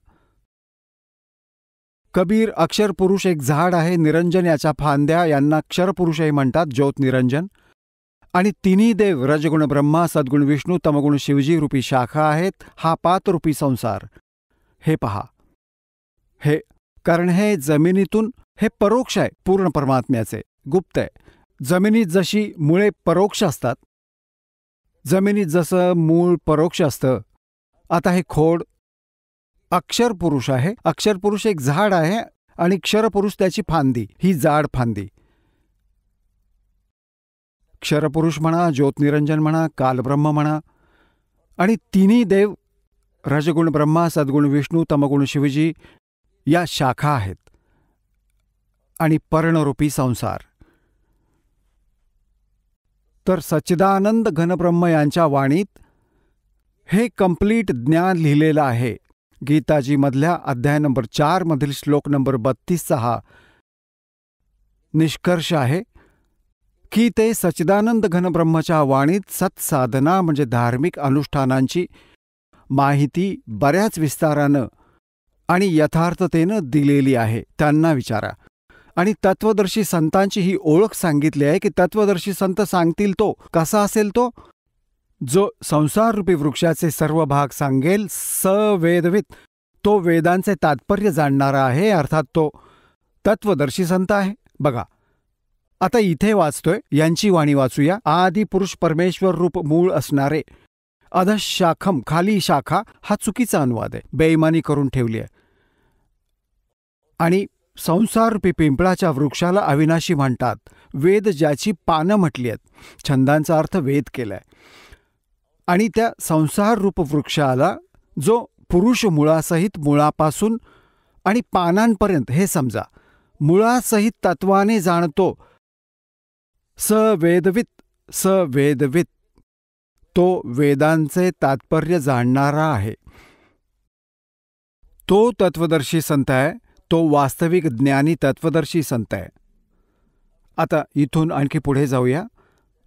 कबीर, अक्षरपुरुष एक झाड आहे, निरंजन याच्या फांद्या, यांना क्षरपुरुषही म्हणतात, ज्योत निरंजन. आणि तिन्ही देव, रजगुण ब्रह्मा, सद्गुण विष्णू, तमगुण शिवजी रूपी शाखा आहेत, हा पातरूपी संसार. हे पहा, हे कारण हे जमिनीतून, हे परोक्ष आहे, पूर्ण परमात्म्याचे, गुप्त आहे. जमिनीत जशी मुळे परोक्ष असतात, जमिनीत जसं मूळ परोक्ष असतं, आता हे खोड अक्षरपुरुष आहे. अक्षरपुरुष एक झाड आहे आणि क्षरपुरुष त्याची फांदी, ही जाड फांदी. क्षरपुरुष म्हणा, ज्योतनिरंजन म्हणा, कालब्रह्म म्हणा, आणि तिन्ही देव, रजगुण ब्रह्मा, सद्गुण विष्णू, तमगुण शिवजी, या शाखा आहेत आणि पर्णरूपी संसार. तर सच्चिदानंद घनब्रह्म यांच्या वाणीत हे कंप्लीट ज्ञान लिहिलेलं आहे. गीताजीमधल्या अध्याय नंबर 4 मधील श्लोक नंबर 32चा हा निष्कर्ष आहे की ते सच्चिदानंद घनब्रह्मच्या वाणीत सत्साधना म्हणजे धार्मिक अनुष्ठानांची माहिती बऱ्याच विस्तारानं आणि यथार्थतेनं दिलेली आहे. त्यांना विचारा. आणि तत्वदर्शी संतांची ही ओळख सांगितली आहे की तत्वदर्शी संत सांगतील तो कसा असेल, तो जो संसाररूपी वृक्षाचे सर्व भाग सांगेल, सवेदवित, तो वेदांचे तात्पर्य जाणणारा आहे, अर्थात तो तत्वदर्शी संत आहे. बघा, आता इथे वाचतोय, यांची वाणी वाचूया. आदि पुरुष परमेश्वर रूप मूळ असणारे, अधशाखम खाली शाखा, हा चुकीचा अनुवाद आहे, बेईमानी करून ठेवली आहे. आणि संसाररूपी पिंपळाच्या वृक्षाला अविनाशी म्हणतात. वेद ज्याची पानं म्हटली आहेत, छंदांचा अर्थ वेद केलाय. आणि त्या संसाररूप वृक्षाला जो पुरुष मुळासहित, मुळापासून आणि पानांपर्यंत, हे समजा, मुळासहित तत्वाने जाणतो, सवेदवित, सवेदवित, तो वेदांचे तात्पर्य जाणणारा आहे. तो तत्वदर्शी संत आहे, तो वास्तविक ज्ञानी तत्वदर्शी संत आहे. आता इथून आणखी पुढे जाऊया.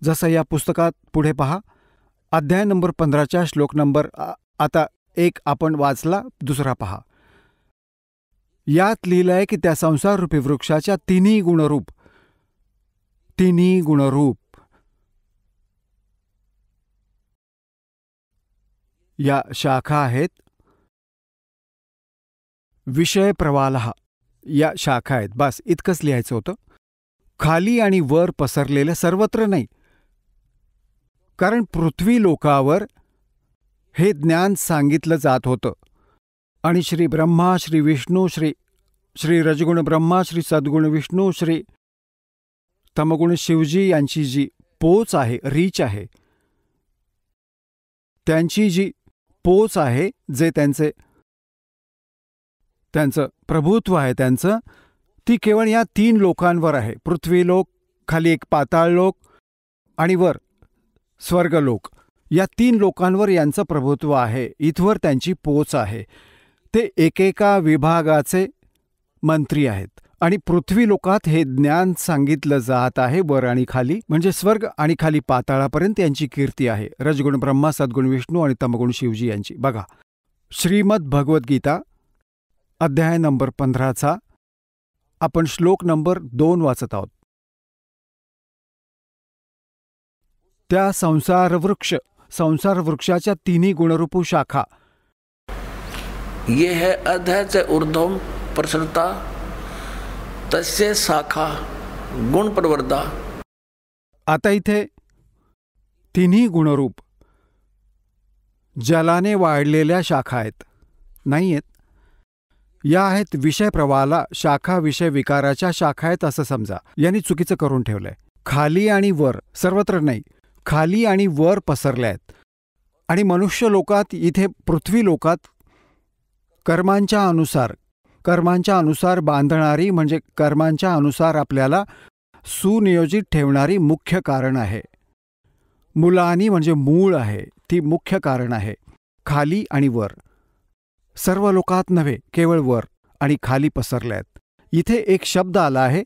जसं या पुस्तकात पुढे पहा, अध्याय नंबर 15च्या श्लोक नंबर आता 1 आपण वाचला, दुसरा पहा. यात लिहिलंय की त्या संसाररूपी वृक्षाच्या तिन्ही गुणरूप, तिन्ही गुणरूप या शाखा आहेत. विषय प्रवालहा या शाखा आहेत. बस इतकंच लिहायचं होतं. खाली आणि वर पसरलेलं, सर्वत्र नाही, कारण पृथ्वी लोकावर हे ज्ञान सांगितलं जात होतं आणि श्री ब्रह्मा, श्री विष्णू, श्री रजगुण ब्रह्मा, श्री सद्गुण विष्णू, श्री तमगुण शिवजी यांची जी पोच आहे, रीच आहे, त्यांची जी पोच आहे, जे त्यांचं प्रभुत्व आहे त्यांचं, ती केवळ या 3 लोकांवर आहे. पृथ्वीलोक, खाली एक पाताळलोक आणि वर स्वर्गलोक. या 3 लोकांवर यांचं प्रभुत्व आहे, इथवर त्यांची पोच आहे. ते एकेका विभागाचे मंत्री आहेत आणि पृथ्वी लोकात हे ज्ञान सांगितलं जात आहे. वर आणि खाली म्हणजे स्वर्ग आणि खाली पाताळापर्यंत यांची कीर्ती आहे. रजगुण ब्रह्मा, सद्गुण विष्णू आणि तमगुण शिवजी यांची. बघा, श्रीमद भगवद्गीता अध्याय नंबर 15चा आपण श्लोक नंबर 2 वाचत आहोत. त्या संसार वृक्षाच्या 3 गुणरूपू शाखा. ये है अध्याय से ऊर्ध्वम प्रसरता तस्य शाखा गुण प्रवर्धा. आता इथे 3 गुणरूप जलाने वाढलेल्या शाखा आहेत, नाही आहेत. या आहेत विषय प्रवाहाला शाखा, विषय विकाराच्या शाखा आहेत असं समजा. यांनी चुकीचं करून ठेवलंय. खाली आणि वर, सर्वत्र नाही, खाली आणि वर पसरल्या आहेत. आणि मनुष्य लोकात, इथे पृथ्वी लोकात कर्मांच्या अनुसार बांधणारी, म्हणजे कर्मांच्या अनुसार आपल्याला सुनियोजित ठेवणारी मुख्य कारण आहे. मुलानी म्हणजे मूळ आहे, ती मुख्य कारण आहे. खाली आणि वर, सर्व लोकात नव्हे, केवळ वर आणि खाली पसरल्यात. इथे एक शब्द आला आहे,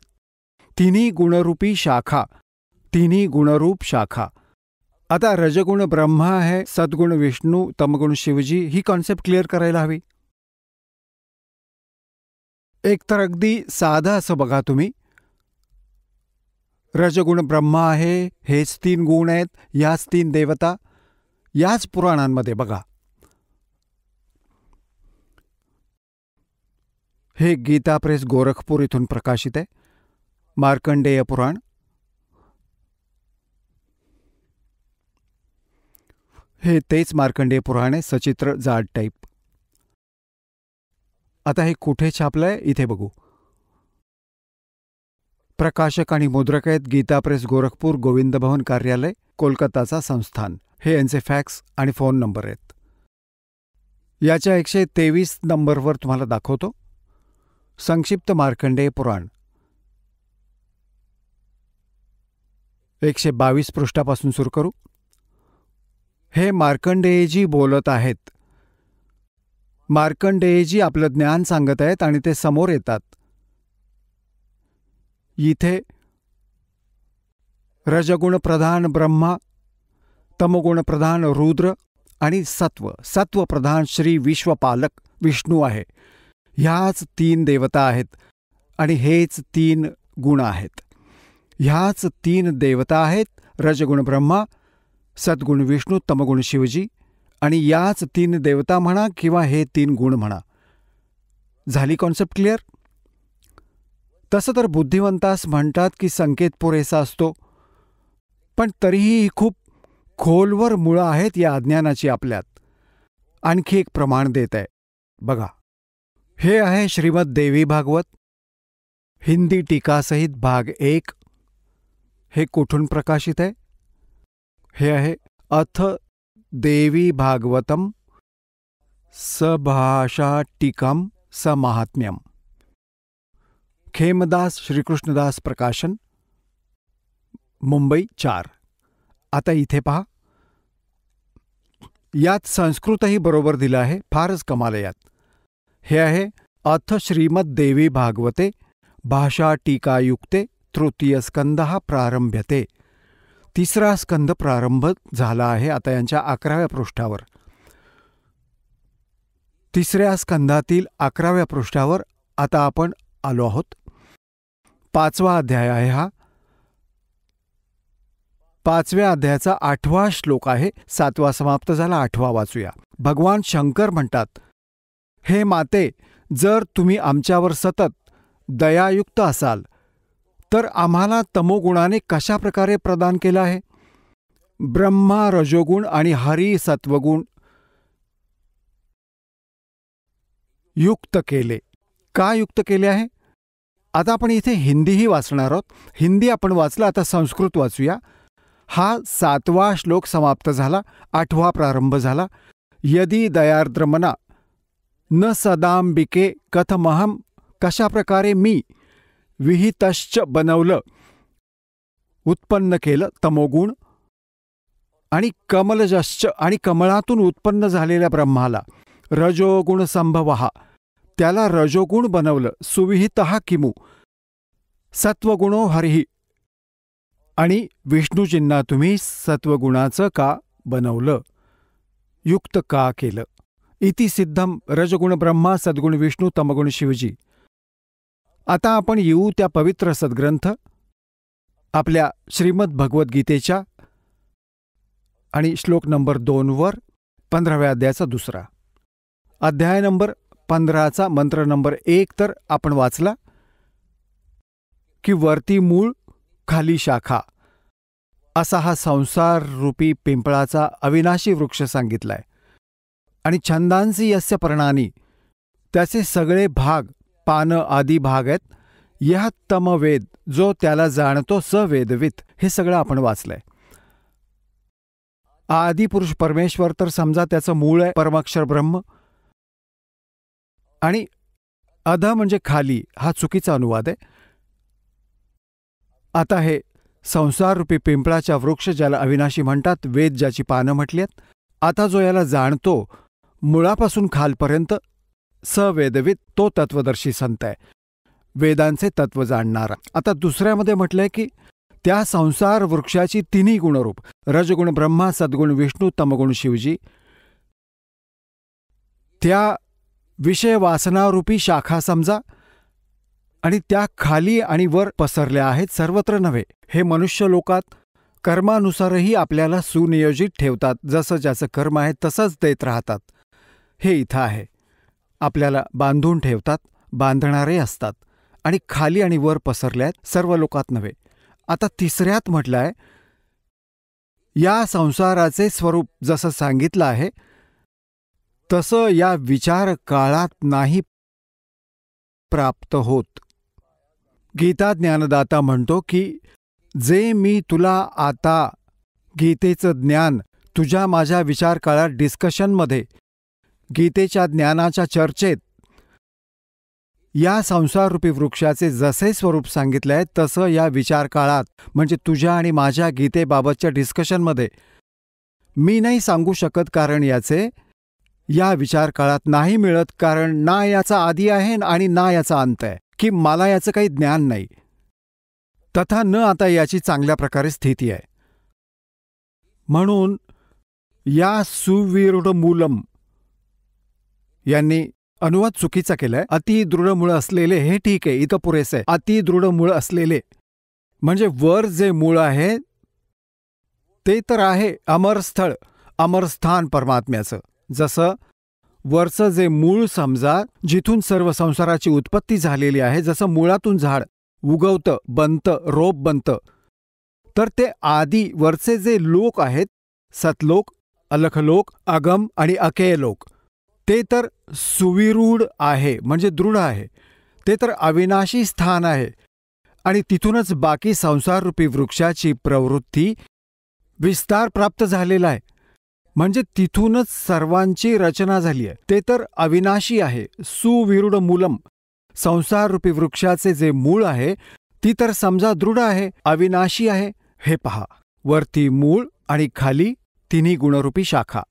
3 गुणरूपी शाखा, 3 गुणरूप शाखा. आता रजगुण ब्रह्मा आहे, सद्गुण विष्णू, तमगुण शिवजी, ही कॉन्सेप्ट क्लिअर करायला हवी. एक तर अगदी साधं असं बघा तुम्ही, रजगुण ब्रह्मा आहे, हेच 3 गुण आहेत, याच 3 देवता. याच पुराणांमध्ये बघा, हे गीता प्रेस गोरखपूर इथून प्रकाशित आहे, मार्कंडेय पुराण. हे तेच मार्कंडेय पुराण आहे, सचित्र जाड टाईप. आता हे कुठे छापलंय इथे बघू. प्रकाशक आणि मुद्रक आहेत गीता प्रेस गोरखपूर, गोविंद भवन कार्यालय, कोलकाताचा संस्थान. हे यांचे फॅक्स आणि फोन नंबर आहेत. याच्या 123 नंबरवर तुम्हाला दाखवतो. संक्षिप्त मार्कंडेय पुराण 122 पृष्ठापासून सुरू करू. हे मार्कंडेयजी बोलत आहेत. मार्कंडेयजी आपलं ज्ञान सांगत आहेत आणि ते समोर येतात. इथे रजगुण प्रधान ब्रह्मा, तमगुण प्रधान रुद्र आणि सत्व प्रधान श्री विश्वपालक विष्णू आहे. ह्याच 3 देवता आहेत आणि हेच 3 गुण आहेत. ह्याच 3 देवता आहेत, रजगुण ब्रह्मा, सद्गुण विष्णू, तमगुण शिवजी. आणि याच 3 देवता म्हणा किंवा हे 3 गुण म्हणा. झाली कॉन्सेप्ट क्लिअर? तसं तर बुद्धिवंतास म्हणतात की संकेत पुरेसा असतो, पण तरीही खूप खोलवर मुळं आहेत या अज्ञानाची आपल्यात. आणखी एक प्रमाण देत आहे बघा. हे आहे श्रीमद देवी भागवत हिंदी टीकासहित भाग 1. हे कुठून प्रकाशित आहे? हे आहे अथ देवी भागवतम सभाषा टीकम समहात्म्यम, खेमदास श्रीकृष्णदास प्रकाशन, मुंबई 4. आता इथे पहा, यात संस्कृतही बरोबर दिलं आहे, फारच कमाल यात. हे आहे अथ श्रीमद देवी भागवते भाषा टीकायुक्ते तृतीय स्कंदः प्रारंभ्यते. 3रा स्कंद प्रारंभ झाला आहे आता यांच्या 11व्या पृष्ठावर. 3ऱ्या स्कंदातील 11व्या पृष्ठावर आता आपण आलो आहोत. 5वा अध्याय आहे हा. 5व्या अध्यायाचा 8वा श्लोक आहे. 7वा समाप्त झाला, 8वा वाचूया. भगवान शंकर म्हणतात, हे माते, जर तुम्ही आमच्यावर सतत दयायुक्त असाल तर आम्हाला तमोगुणाने कशा प्रकारे प्रदान केलं आहे? ब्रह्मा रजोगुण आणि हरी सत्वगुण युक्त केले. का युक्त केले आहे? आता आपण इथे हिंदीही वाचणार आहोत. हिंदी आपण वाचलं, आता संस्कृत वाचूया. हा 7वा श्लोक समाप्त झाला, 8वा प्रारंभ झाला. यदि दयार्द्रमना न सदांबिके कथमहम, कशाप्रकारे मी विहितश्च बनवलं, उत्पन्न केलं तमोगुण, आणि कमलजश्च आणि कमळातून उत्पन्न झालेल्या ब्रह्माला, रजोगुण संभवः त्याला रजोगुण बनवलं, सुविहितः किमु सत्वगुणो हरिः, आणि विष्णूजींना तुम्ही सत्वगुणाचं का बनवलं, युक्त का केलं. इति सिद्धम रजगुण ब्रह्मा सद्गुण विष्णू तमगुण शिवजी. आता आपण येऊ त्या पवित्र सद्ग्रंथ आपल्या श्रीमद भगवद्गीतेच्या आणि श्लोक नंबर 2 15व्या अध्यायाचा दुसरा. अध्याय नंबर 15चा मंत्र नंबर 1 तर आपण वाचला की वरती मूळ खाली शाखा असा हा संसार रूपी पिंपळाचा अविनाशी वृक्ष सांगितलाय. आणि छंदांसी यस्य पर्णानी त्याचे सगळे भाग पानं आदी भाग आहेत. यह तमवेद जो त्याला जाणतो स वेदवित, हे सगळं आपण वाचलंय. आदिपुरुष परमेश्वर तर समजा त्याचं मूळ आहे परमाक्षर ब्रह्म, आणि अध म्हणजे खाली हा चुकीचा अनुवाद आहे. आता हे संसाररूपी पिंपळाच्या वृक्ष ज्याला अविनाशी म्हणतात, वेद ज्याची पानं म्हटली आहेत, आता जो याला जाणतो मुळापासून खालपर्यंत सवेदवित तो तत्वदर्शी संत आहे, वेदांचे तत्व जाणणारा. आता दुसऱ्यामध्ये म्हटलंय की त्या संसार वृक्षाची तिन्ही गुणरूप रजगुण ब्रह्मा सद्गुण विष्णू तमगुण शिवजी, त्या विषय वासनारूपी शाखा समजा, आणि त्या खाली आणि वर पसरल्या आहेत, सर्वत्र नव्हे. हे मनुष्य लोकात कर्मानुसारही आपल्याला सुनियोजित ठेवतात, जसं ज्याचं कर्म आहे तसंच देत राहतात. हे इथं आहे, आपल्याला बांधून ठेवतात, बांधणारे असतात, आणि खाली आणि वर पसरल्या आहेत, सर्व लोकात नव्हे. आता तिसऱ्यात म्हटलंय या संसाराचे स्वरूप जसं सांगितलं आहे तसं या विचार काळात नाही प्राप्त होत. गीता ज्ञानदाता म्हणतो की जे मी तुला आता गीतेचं ज्ञान तुझ्या माझ्या विचार काळात डिस्कशनमध्ये, गीतेच्या ज्ञानाच्या चर्चेत या संसाररूपी वृक्षाचे जसे स्वरूप सांगितले आहे तसं या विचार काळात म्हणजे तुझ्या आणि माझ्या गीतेबाबतच्या डिस्कशनमध्ये मी नाही सांगू शकत, कारण याचे या विचार काळात नाही मिळत, कारण ना याचा आदी आहे आणि ना याचा अंत आहे, की मला याचं काही ज्ञान नाही. तथा न आता याची चांगल्या प्रकारे स्थिती आहे. म्हणून या सुविरूढ मूलम यांनी अनुवाद चुकीचा केलाय. अतिदृढ मूळ असलेले हे ठीक आहे, इथं पुरेसे आहे. अतिदृढ मूळ असलेले म्हणजे वर जे मूळ आहे ते तर आहे अमरस्थळ, अमरस्थान परमात्म्याचं. जसं वरचं जे मूळ समजा जिथून सर्व संसाराची उत्पत्ती झालेली आहे, जसं मुळातून झाड उगवतं, बनतं, रोप बनतं, तर ते आधी वरचे जे लोक आहेत, सतलोक, अलखलोक, अगम आणि अकेय लोक, ते तर सुविरूढ आहे म्हणजे दृढ आहे, ते तर अविनाशी स्थान आहे. आणि तिथूनच बाकी संसाररूपी वृक्षाची प्रवृत्ती विस्तार प्राप्त झालेला आहे, म्हणजे तिथूनच सर्वांची रचना झाली आहे. ते तर अविनाशी आहे. सुविरूढ मूलम संसाररूपी वृक्षाचे जे मूळ आहे ती तर समजा दृढ आहे, अविनाशी आहे. हे पहा, वरती मूळ आणि खाली तिन्ही गुणरूपी शाखा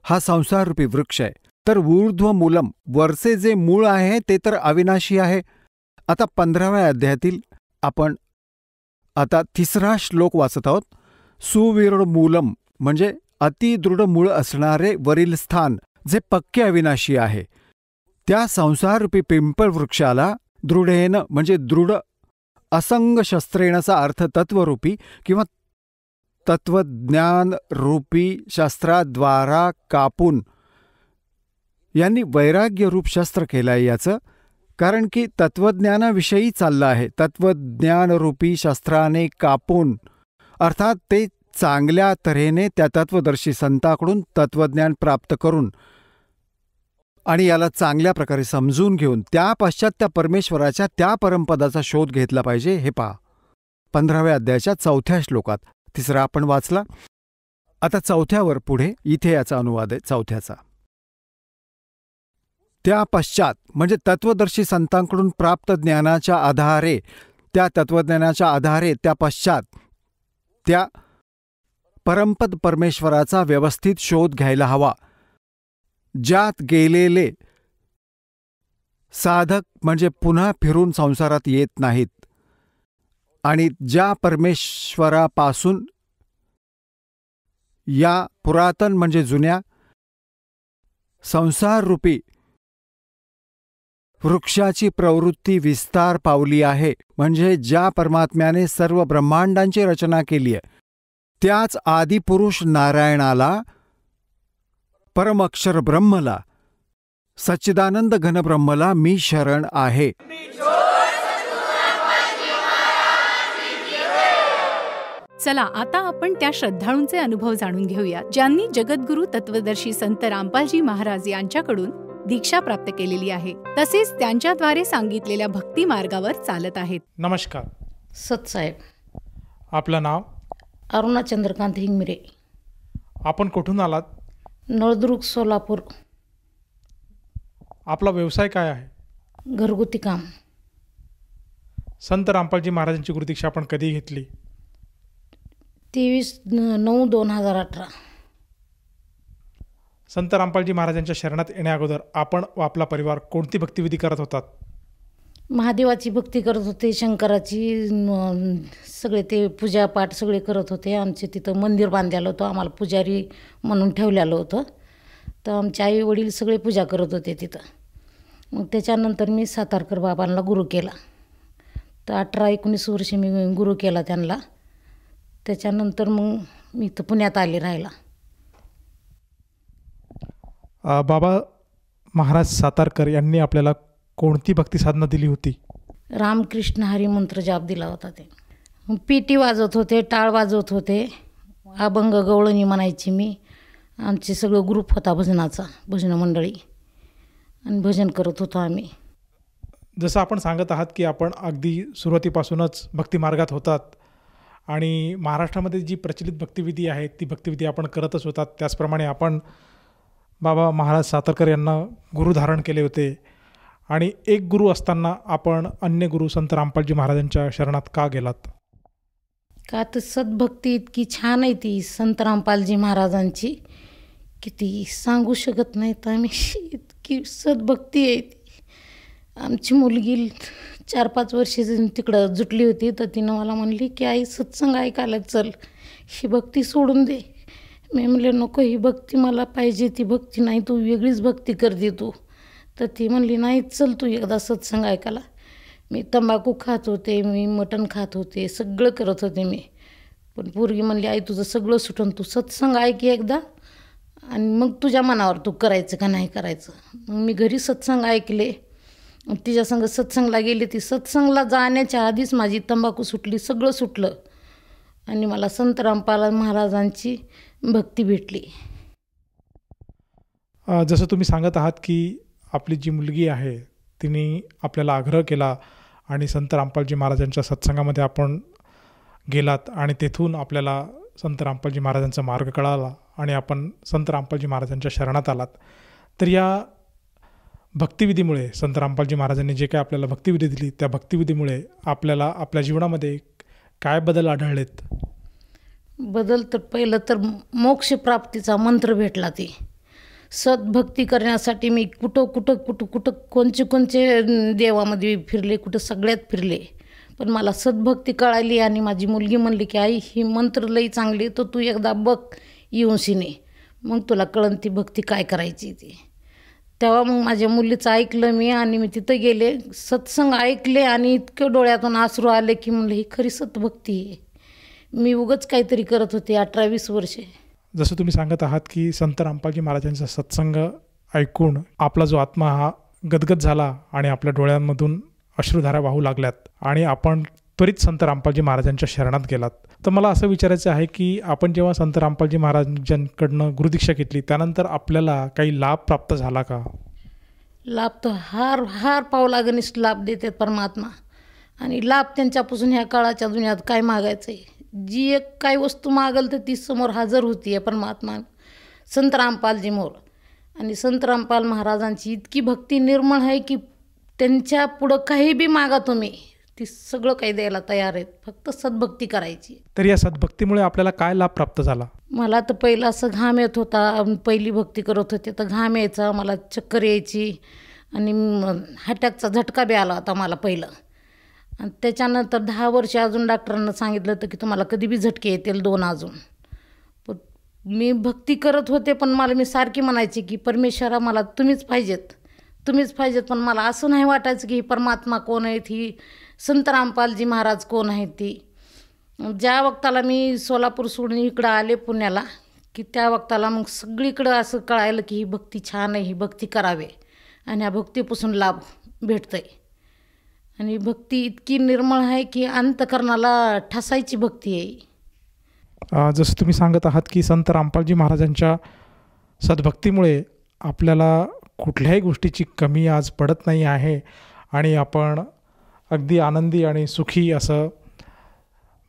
हा संसाररूपी वृक्ष आहे. तर ऊर्ध्व मूलम वरचे जे मूळ आहे ते तर अविनाशी आहे. आता 15व्या अध्यायातील आपण आता 3रा श्लोक वाचत आहोत. सुविरूढ मूलम म्हणजे अतिदृढ मूळ असणारे वरील स्थान जे पक्के अविनाशी आहे, त्या संसाररूपी पिंपळ वृक्षाला दृढेन म्हणजे दृढ असंग शस्त्रेणचा अर्थ तत्वरूपी किंवा तत्वज्ञान रूपी शस्त्राद्वारा कापून यांनी वैराग्यरूप शस्त्र केलंय याचं, कारण की तत्वज्ञानाविषयी चाललं आहे. तत्वज्ञानरूपी शस्त्राने कापून, अर्थात ते चांगल्या तऱ्हेने त्या तत्वदर्शी संताकडून तत्वज्ञान प्राप्त करून आणि याला चांगल्या प्रकारे समजून घेऊन त्या पश्चात त्या परमेश्वराच्या त्या परमपदाचा शोध घेतला पाहिजे. हे पहा 15व्या अध्यायाच्या 4थ्या श्लोकात. 3रा आपण वाचला. आता 4थ्यावर पुढे इथे याचा अनुवाद आहे 4थ्याचा. त्या पश्चात म्हणजे तत्वदर्शी संतांकडून प्राप्त ज्ञानाच्या आधारे, त्या तत्वज्ञानाच्या आधारे त्या पश्चात त्या परमपद परमेश्वराचा व्यवस्थित शोध घ्यायला हवा. ज्यात गेलेले साधक म्हणजे पुन्हा फिरून संसारात येत नाहीत आणि ज्या परमेश्वरापासून या पुरातन म्हणजे जुन्या संसाररूपी वृक्षाची प्रवृत्ती विस्तार पावली आहे, म्हणजे ज्या परमात्म्याने सर्व ब्रह्मांडांची रचना केली आहे त्याच आदिपुरुष नारायणाला, परमअक्षर ब्रह्मला, सच्चिदानंद घनब्रह्मला मी शरण आहे. चला आता आपण त्या श्रद्धाळूंचे अनुभव जाणून घेऊया ज्यांनी जगद्गुरु तत्वदर्शी संत रामपालजी महाराज यांच्याकडून दीक्षा प्राप्त केलेली आहे, तसेच त्यांच्याद्वारे सांगितलेल्या भक्ती मार्गावर चालत आहेत. नमस्कार सतसाहेब. आपलं नाव? अरुणा चंद्रकांत हिंगमिरे. आपण कुठून आलात? नळदुर्ग, सोलापूर. आपला व्यवसाय काय आहे? घरगुती काम. संत रामपालजी महाराजांची गुरुदीक्षा आपण कधी घेतली? 23/9/2018. संत रामपालजी महाराजांच्या शरणात येण्या अगोदर आपण व आपला परिवार कोणती भक्तिविधी करत होतात? महादेवाची भक्ती करत होते, शंकराची, सगळे ते पूजापाठ सगळे करत होते. आमचे तिथं मंदिर बांधलेलं होतं, आम्हाला पुजारी म्हणून ठेवलेलं होतं. तर आमचे आई वडील सगळे पूजा करत होते तिथं. मग त्याच्यानंतर मी सातारकर बाबांना गुरु केला. तर 18-19 वर्षे मी गुरु केला त्यांना. त्याच्यानंतर मग मी इथं पुण्यात आले राहायला. बाबा महाराज सातारकर यांनी आपल्याला कोणती भक्ती साधना दिली होती? रामकृष्ण हरी मंत्र जाप दिला होता. ते पेटी वाजवत होते, टाळ वाजवत होते, अभंग गवळणी म्हणायची मी. आमचे सगळं ग्रुप होता भजनाचा, भजन मंडळी, आणि भजन करत होतो आम्ही. जसं आपण सांगत आहात की आपण अगदी सुरुवातीपासूनच भक्तिमार्गात होतात आणि महाराष्ट्रामध्ये जी प्रचलित भक्तिविधी आहे ती भक्तिविधी आपण करतच होतात. त्याचप्रमाणे आपण बाबा महाराज सातारकर यांना गुरु धारण केले होते आणि एक गुरु असताना आपण अन्य गुरु संत रामपालजी महाराजांच्या शरणात का गेलात? का तर सद्भक्ती इतकी छान आहे ती संत रामपालजी महाराजांची की ती सांगू शकत नाहीत आम्ही. इतकी सद्भक्ती आहे ती. आमची मुलगी 4-5 वर्षे तिकडं जुटली होती, तर तिनं मला म्हणली की आई सत्संग ऐकायला चल, ही भक्ती सोडून दे. मी म्हणले नको, ही भक्ती मला पाहिजे, ती भक्ती नाही, तू वेगळीच भक्ती करते तू. तर ती म्हणली नाही चल तू एकदा सत्संग ऐकायला. मी तंबाखू खात होते, मी मटण खात होते, सगळं करत होते मी. पण पोरगी म्हणली आई तुझं सगळं सुटून तू सत्संग ऐक एकदा आणि मग तुझ्या मनावर तू करायचं का नाही करायचं. मग मी घरी सत्संग ऐकले, तिच्या संग सत्संगला गेली. ती सत्संगला जाण्याच्या आधीच माझी तंबाखू सुटली, सगळं सुटलं आणि मला संत रामपाल महाराजांची भक्ती भेटली. जसं तुम्ही सांगत आहात की आपली जी मुलगी आहे तिने आपल्याला आग्रह केला आणि संत रामपालजी महाराजांच्या सत्संगामध्ये आपण गेलात आणि तेथून आपल्याला संत रामपालजी महाराजांचा मार्ग कळाला आणि आपण संत रामपालजी महाराजांच्या शरणात आलात. तर या भक्तिविधीमुळे संत रामपालजी महाराजांनी जे काय आपल्याला भक्तिविधी दिली त्या भक्तिविधीमुळे आपल्याला आपल्या जीवनामध्ये काय बदल आढळलेत? बदल तर पहिलं तर मोक्षप्राप्तीचा मंत्र भेटला. ती सद्भक्ती करण्यासाठी मी कुठं कोणचे देवामध्ये फिरले, कुठं सगळ्यात फिरले, पण मला सद्भक्ती कळाली आणि माझी मुलगी म्हणली की आई ही मंत्र लई चांगली, तर तू एकदा बघ येऊन सिने, मग तुला कळन ती भक्ती काय करायची ती. तेव्हा मग माझ्या मुलीचं ऐकलं मी आणि मी तिथं गेले, सत्संग ऐकले आणि इतकं डोळ्यातून आसरू आले की म्हणलं ही खरी सद्भक्ती आहे. मी उगाच काहीतरी करत होते 18-20 वर्षे. जसं तुम्ही सांगत आहात की संत रामपालजी महाराजांचा सत्संग ऐकून आपला जो आत्मा हा गदगद झाला आणि आपल्या डोळ्यांमधून अश्रुधारा वाहू लागल्यात आणि आपण त्वरित संत रामपालजी महाराजांच्या शरणात गेलात. तर मला असं विचारायचं आहे की आपण जेव्हा संत रामपालजी महाराजांकडनं गुरुदीक्षा घेतली त्यानंतर आपल्याला काही लाभ प्राप्त झाला का? लाभ तर हार पावलागणिक लाभ देते परमात्मा, आणि लाभ त्यांच्यापासून ह्या काळाच्या दुनियात काय मागायचं आहे. जी एक काय वस्तू मागल तर ती समोर हजर होती आहे परमात्मा संत रामपालजी मोर. आणि संत रामपाल महाराजांची इतकी भक्ती निर्मळ आहे की त्यांच्या पुढं काही बी मागा तुम्ही, ती सगळं काही द्यायला तयार आहेत, फक्त सद्भक्ती करायची. तर या सद्भक्तीमुळे आपल्याला काय लाभ प्राप्त झाला? मला तर पहिला असं घाम येत होता, पहिली भक्ती करत होते तर घाम यायचा, मला चक्कर यायची आणि अटॅकचा झटका बी आला होता मला पहिलं. आणि त्याच्यानंतर 10 वर्ष अजून डॉक्टरांना सांगितलं होतं की तुम्हाला कधी बी झटके येतील 2 अजून. पण मी भक्ती करत होते, पण मी सारखी म्हणायची की परमेश्वरा मला तुम्हीच पाहिजेत. पण मला असं नाही वाटायचं की ही परमात्मा कोण आहेत, ही संत रामपालजी महाराज कोण आहेत ती. ज्या वक्ताला मी सोलापूर सोडून इकडं आले पुण्याला की त्या वक्ताला मग सगळीकडं असं कळायलं की ही भक्ती छान आहे, ही भक्ती करावे आणि ह्या भक्तीपासून लाभ भेटतं आहे. आणि भक्ती इतकी निर्मळ आहे की अंतकरणाला ठसायची भक्ती आहे. जसं तुम्ही सांगत आहात की संत रामपालजी महाराजांच्या सद्भक्तीमुळे आपल्याला कुठल्याही गोष्टीची कमी आज पडत नाही आहे आणि आपण अगदी आनंदी आणि सुखी असं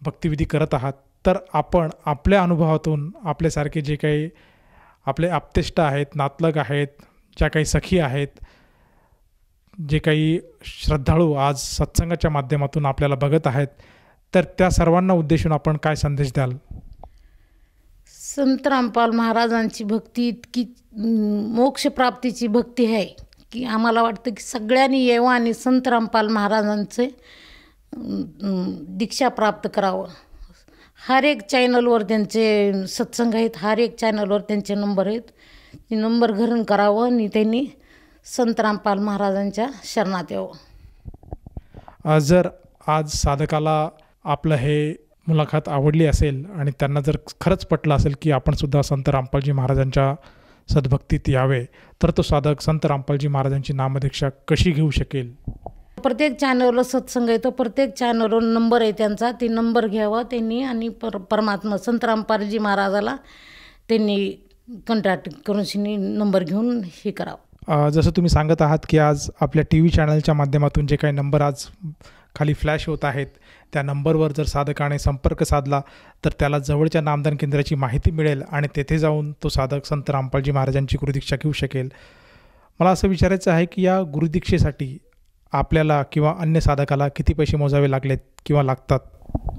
भक्तिविधी करत आहात. तर आपण आपल्या अनुभवातून आपल्यासारखे जे काही आपले आप्तेष्ट आहेत, नातलग आहेत, ज्या काही सखी आहेत, जे काही श्रद्धाळू आज सत्संगाच्या माध्यमातून आपल्याला बघत आहेत, तर त्या सर्वांना उद्देशून आपण काय संदेश द्याल? संत रामपाल महाराजांची भक्ती इतकी मोक्षप्राप्तीची भक्ती आहे की आम्हाला वाटतं की सगळ्यांनी यावं आणि संत रामपाल महाराजांचे दीक्षा प्राप्त करावं. हर एक चॅनलवर त्यांचे सत्संग आहेत, हर एक चॅनलवर त्यांचे नंबर आहेत, ते नंबर ग्रहण करावं आणि त्यांनी संत रामपाल महाराजांच्या शरणात यावं. जर आज साधकाला आपलं हे मुलाखत आवडली असेल आणि त्यांना जर खरंच पटलं असेल की आपण सुद्धा संत रामपालजी महाराजांच्या सद्भक्तीत यावे, तर तो साधक संत रामपालजी महाराजांची नामदीक्षा कशी घेऊ शकेल? प्रत्येक चॅनलवर सत्संग येतो, प्रत्येक चॅनलवर नंबर आहे त्यांचा, ते नंबर घ्यावा त्यांनी आणि परमात्मा संत रामपालजी महाराजाला त्यांनी कॉन्टॅक्ट करून नंबर घेऊन हे करावं. जसं तुम्ही सांगत आहात की आज आपल्या TV चॅनलच्या माध्यमातून जे काही नंबर आज खाली फ्लॅश होत आहेत त्या नंबरवर जर साधकाने संपर्क साधला तर त्याला जवळच्या नामदान केंद्राची माहिती मिळेल आणि तेथे जाऊन तो साधक संत रामपालजी महाराजांची गुरुदीक्षा घेऊ शकेल. मला असं विचारायचं आहे की या गुरुदीक्षेसाठी आपल्याला किंवा अन्य साधकाला किती पैसे मोजावे लागलेत किंवा लागतात?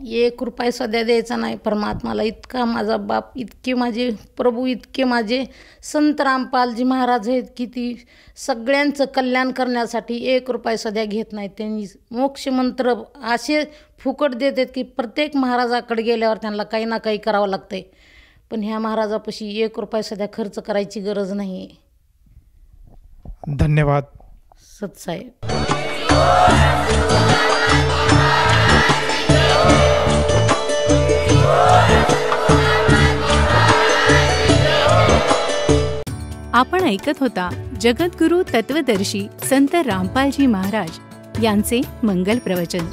1 रुपया सध्या द्यायचा नाही. परमात्माला इतका माझा बाप, इतके माझे प्रभू, इतके माझे संत रामपालजी महाराज आहेत की ती सगळ्यांचं कल्याण करण्यासाठी 1 रुपया सध्या घेत नाहीत. त्यांनी मोक्ष मंत्र असे फुकट देतात की प्रत्येक महाराजाकडे गेल्यावर त्यांना काही ना काही करावं लागतंय. पण ह्या महाराजापाशी 1 रुपया सध्या खर्च करायची गरज नाही. धन्यवाद सतसाहेब. आपण ऐकत होता जगद्गुरु तत्वदर्शी संत रामपालजी महाराज यांचे मंगल प्रवचन,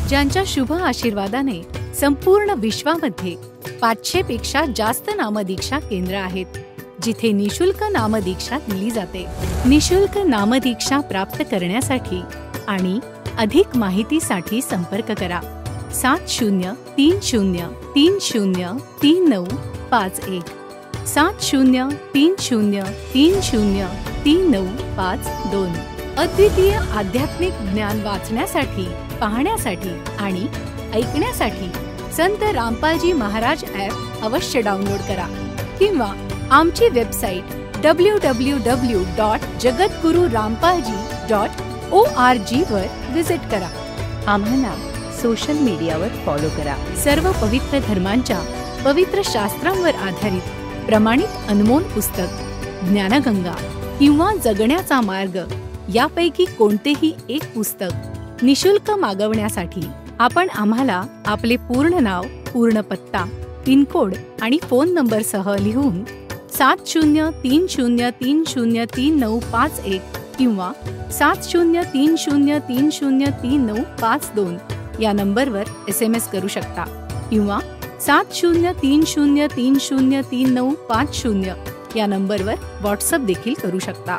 ज्यांच्या शुभ आशीर्वादाने संपूर्ण विश्वामध्ये 500 पेक्षा जास्त नामदीक्षा केंद्र आहेत, जिथे निशुल्क नामदीक्षा दिली जाते. निशुल्क नामदीक्षा प्राप्त करण्यासाठी आणि अधिक माहितीसाठी संपर्क करा 7030303951 7030303952. अद्वितीय आध्यात्मिक ज्ञान वाचण्यासाठी, पाहण्यासाठी आणि ऐकण्यासाठी संत रामपालजी महाराज ॲप अवश्य डाउनलोड करा किंवा आमची वेबसाईट www.jagadgururampalji.org वर विजिट करा. आम्हाला सोशल मीडियावर फॉलो करा. सर्व पवित्र धर्मांच्या पवित्र शास्त्रांवर आधारित प्रमाणित अनमोल पुस्तक ज्ञानगंगा किंवा जगण्याचा मार्ग यापैकी कोणतेही एक पुस्तक निशुल्क मागवण्यासाठी आपण आम्हाला आपले पूर्ण नाव, पूर्ण पत्ता, पिनकोड आणि फोन नंबरसह लिहून 7030303951 किंवा 7030303952 या नंबरवर SMS करू शकता किंवा 7030303950 या नंबरवर व्हॉट्सअप देखील करू शकता.